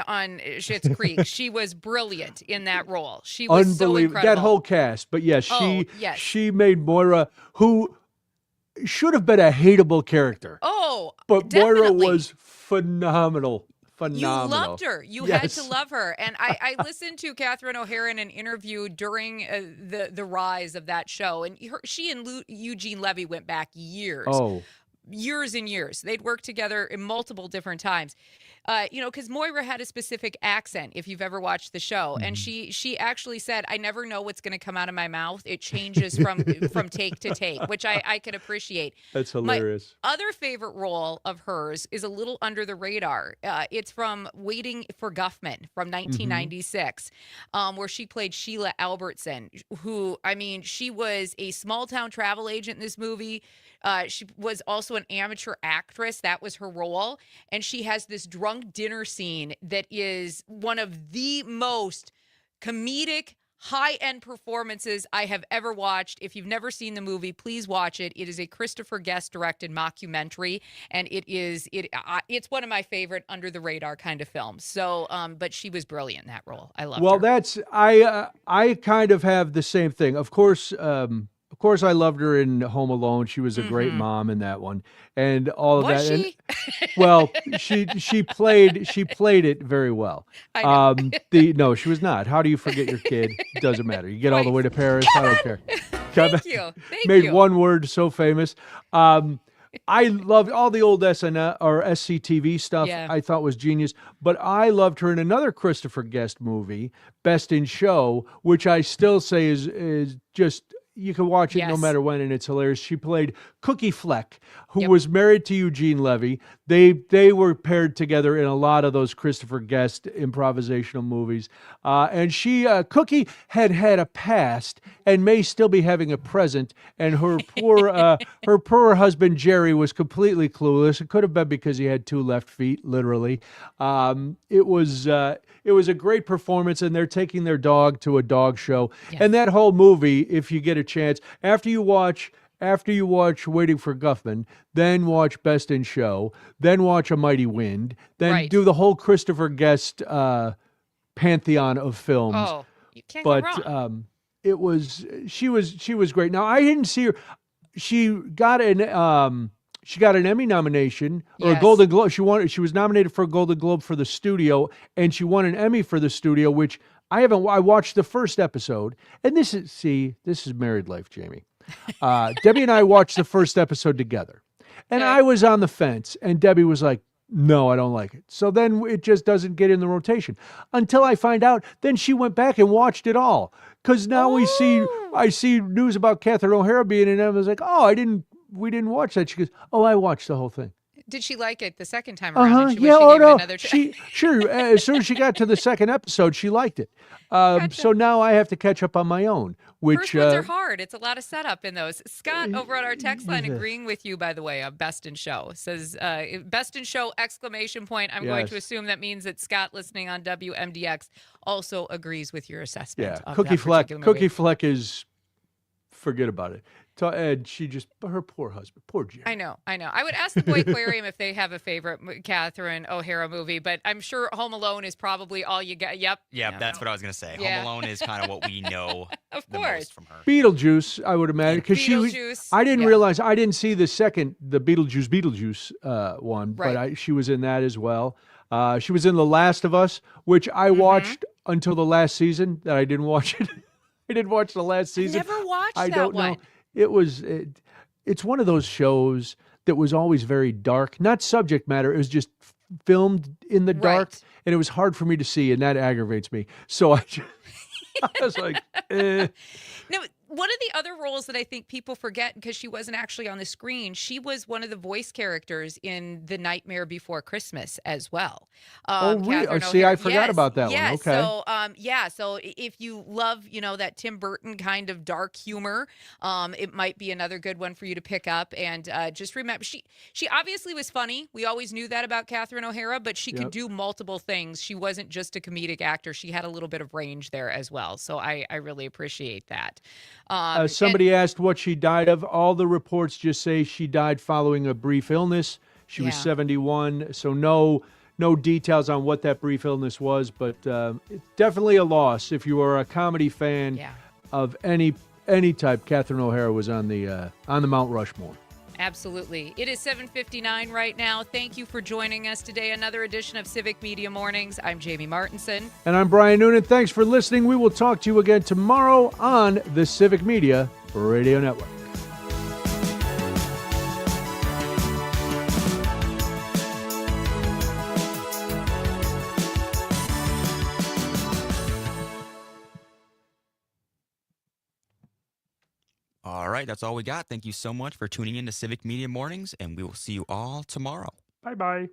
on Schitt's Creek, she was brilliant in that role. She was so incredible. That whole cast. But yes, she made Moira, who should have been a hateable character. Oh, but definitely. Moira was phenomenal. You loved her. You had to love her. And I listened to Catherine O'Hara in an interview during the rise of that show. And she and Eugene Levy went back years. Oh. Years and years. They'd worked together in multiple different times. Because Moira had a specific accent, if you've ever watched the show. And she actually said, I never know what's going to come out of my mouth. It changes from take to take, which I could appreciate. That's hilarious. My other favorite role of hers is a little under the radar. It's from Waiting for Guffman from 1996, where she played Sheila Albertson, who, I mean, she was a small-town travel agent in this movie. She was also an amateur actress. That was her role. And she has this drunk dinner scene that is one of the most comedic, high-end performances I have ever watched. If you've never seen the movie, please watch it. It is a Christopher Guest-directed mockumentary, and it's one of my favorite under-the-radar kind of films. So, but she was brilliant in that role. I loved her. Well, that's I kind of have the same thing. Of course, I loved her in Home Alone. She was a great mom in that one, and all of was that. She? Well, she played it very well. I know. No, she was not. How do you forget your kid? It doesn't matter. You get all the way to Paris. I don't care. Thank you. Made one word so famous. I loved all the old SNL or SCTV stuff. Yeah. I thought was genius. But I loved her in another Christopher Guest movie, Best in Show, which I still say is just. You can watch it no matter when, and it's hilarious. She played Cookie Fleck, who was married to Eugene Levy. They were paired together in a lot of those Christopher Guest improvisational movies. And Cookie had a past and may still be having a present. And her poor husband Jerry was completely clueless. It could have been because he had two left feet, literally. It was a great performance, and they're taking their dog to a dog show. Yes. And that whole movie, if you get a chance, after you watch Waiting for Guffman, then watch Best in Show, then watch A Mighty Wind, then do the whole Christopher Guest pantheon of films. Oh, you can't go wrong. She was great. Now, I didn't see her. She got an Emmy nomination or a Golden Globe. She was nominated for a Golden Globe for the studio, and she won an Emmy for the studio, which I watched the first episode, and this is married life, Jamie. Debbie and I watched the first episode together, and I was on the fence, and Debbie was like, no, I don't like it. So then it just doesn't get in the rotation until I find out. Then she went back and watched it all. Cause now I see news about Catherine O'Hara being in it. I was like, we didn't watch that. She goes, oh, I watched the whole thing. Did she like it the second time around? And she gave it another Sure. As soon as she got to the second episode, she liked it. Gotcha. So now I have to catch up on my own. First ones are hard. It's a lot of setup in those. Scott over on our text line agreeing with you, by the way, of Best in Show. Says, Best in Show, ! I'm going to assume that means that Scott listening on WMDX also agrees with your assessment. Yeah, of Cookie that Fleck. Fleck is, forget about it. And her poor husband, poor Jerry. I know. I would ask the Boy Aquarium if they have a favorite Catherine O'Hara movie, but I'm sure Home Alone is probably all you got. Yep, that's what I was going to say. Home Alone is kind of what we know the most from her. Beetlejuice, I would imagine, because I didn't realize, I didn't see the Beetlejuice one, but she was in that as well. She was in The Last of Us, which I watched until the last season. That I didn't watch it. I didn't watch the last season. Never watched I that don't one. know. It's one of those shows that was always very dark, not subject matter. It was just filmed in the dark, and it was hard for me to see, and that aggravates me. So I was like, No, one of the other roles that I think people forget because she wasn't actually on the screen, she was one of the voice characters in The Nightmare Before Christmas as well. Really? Catherine See, O'Hara. I forgot about that one. Yes. Okay. So, so if you love, that Tim Burton kind of dark humor, it might be another good one for you to pick up. And just remember, she obviously was funny. We always knew that about Catherine O'Hara, but she could do multiple things. She wasn't just a comedic actor. She had a little bit of range there as well. So I really appreciate that. Somebody asked what she died of. All the reports just say she died following a brief illness. She was 71, so no details on what that brief illness was, but it's definitely a loss. If you are a comedy fan of any type, Catherine O'Hara was on the Mount Rushmore. Absolutely. It is 7:59 right now. Thank you for joining us today. Another edition of Civic Media Mornings. I'm Jamie Martinson. And I'm Brian Noonan. Thanks for listening. We will talk to you again tomorrow on the Civic Media Radio Network. All right, that's all we got. Thank you so much for tuning in to Civic Media Mornings, and we will see you all tomorrow. Bye-bye.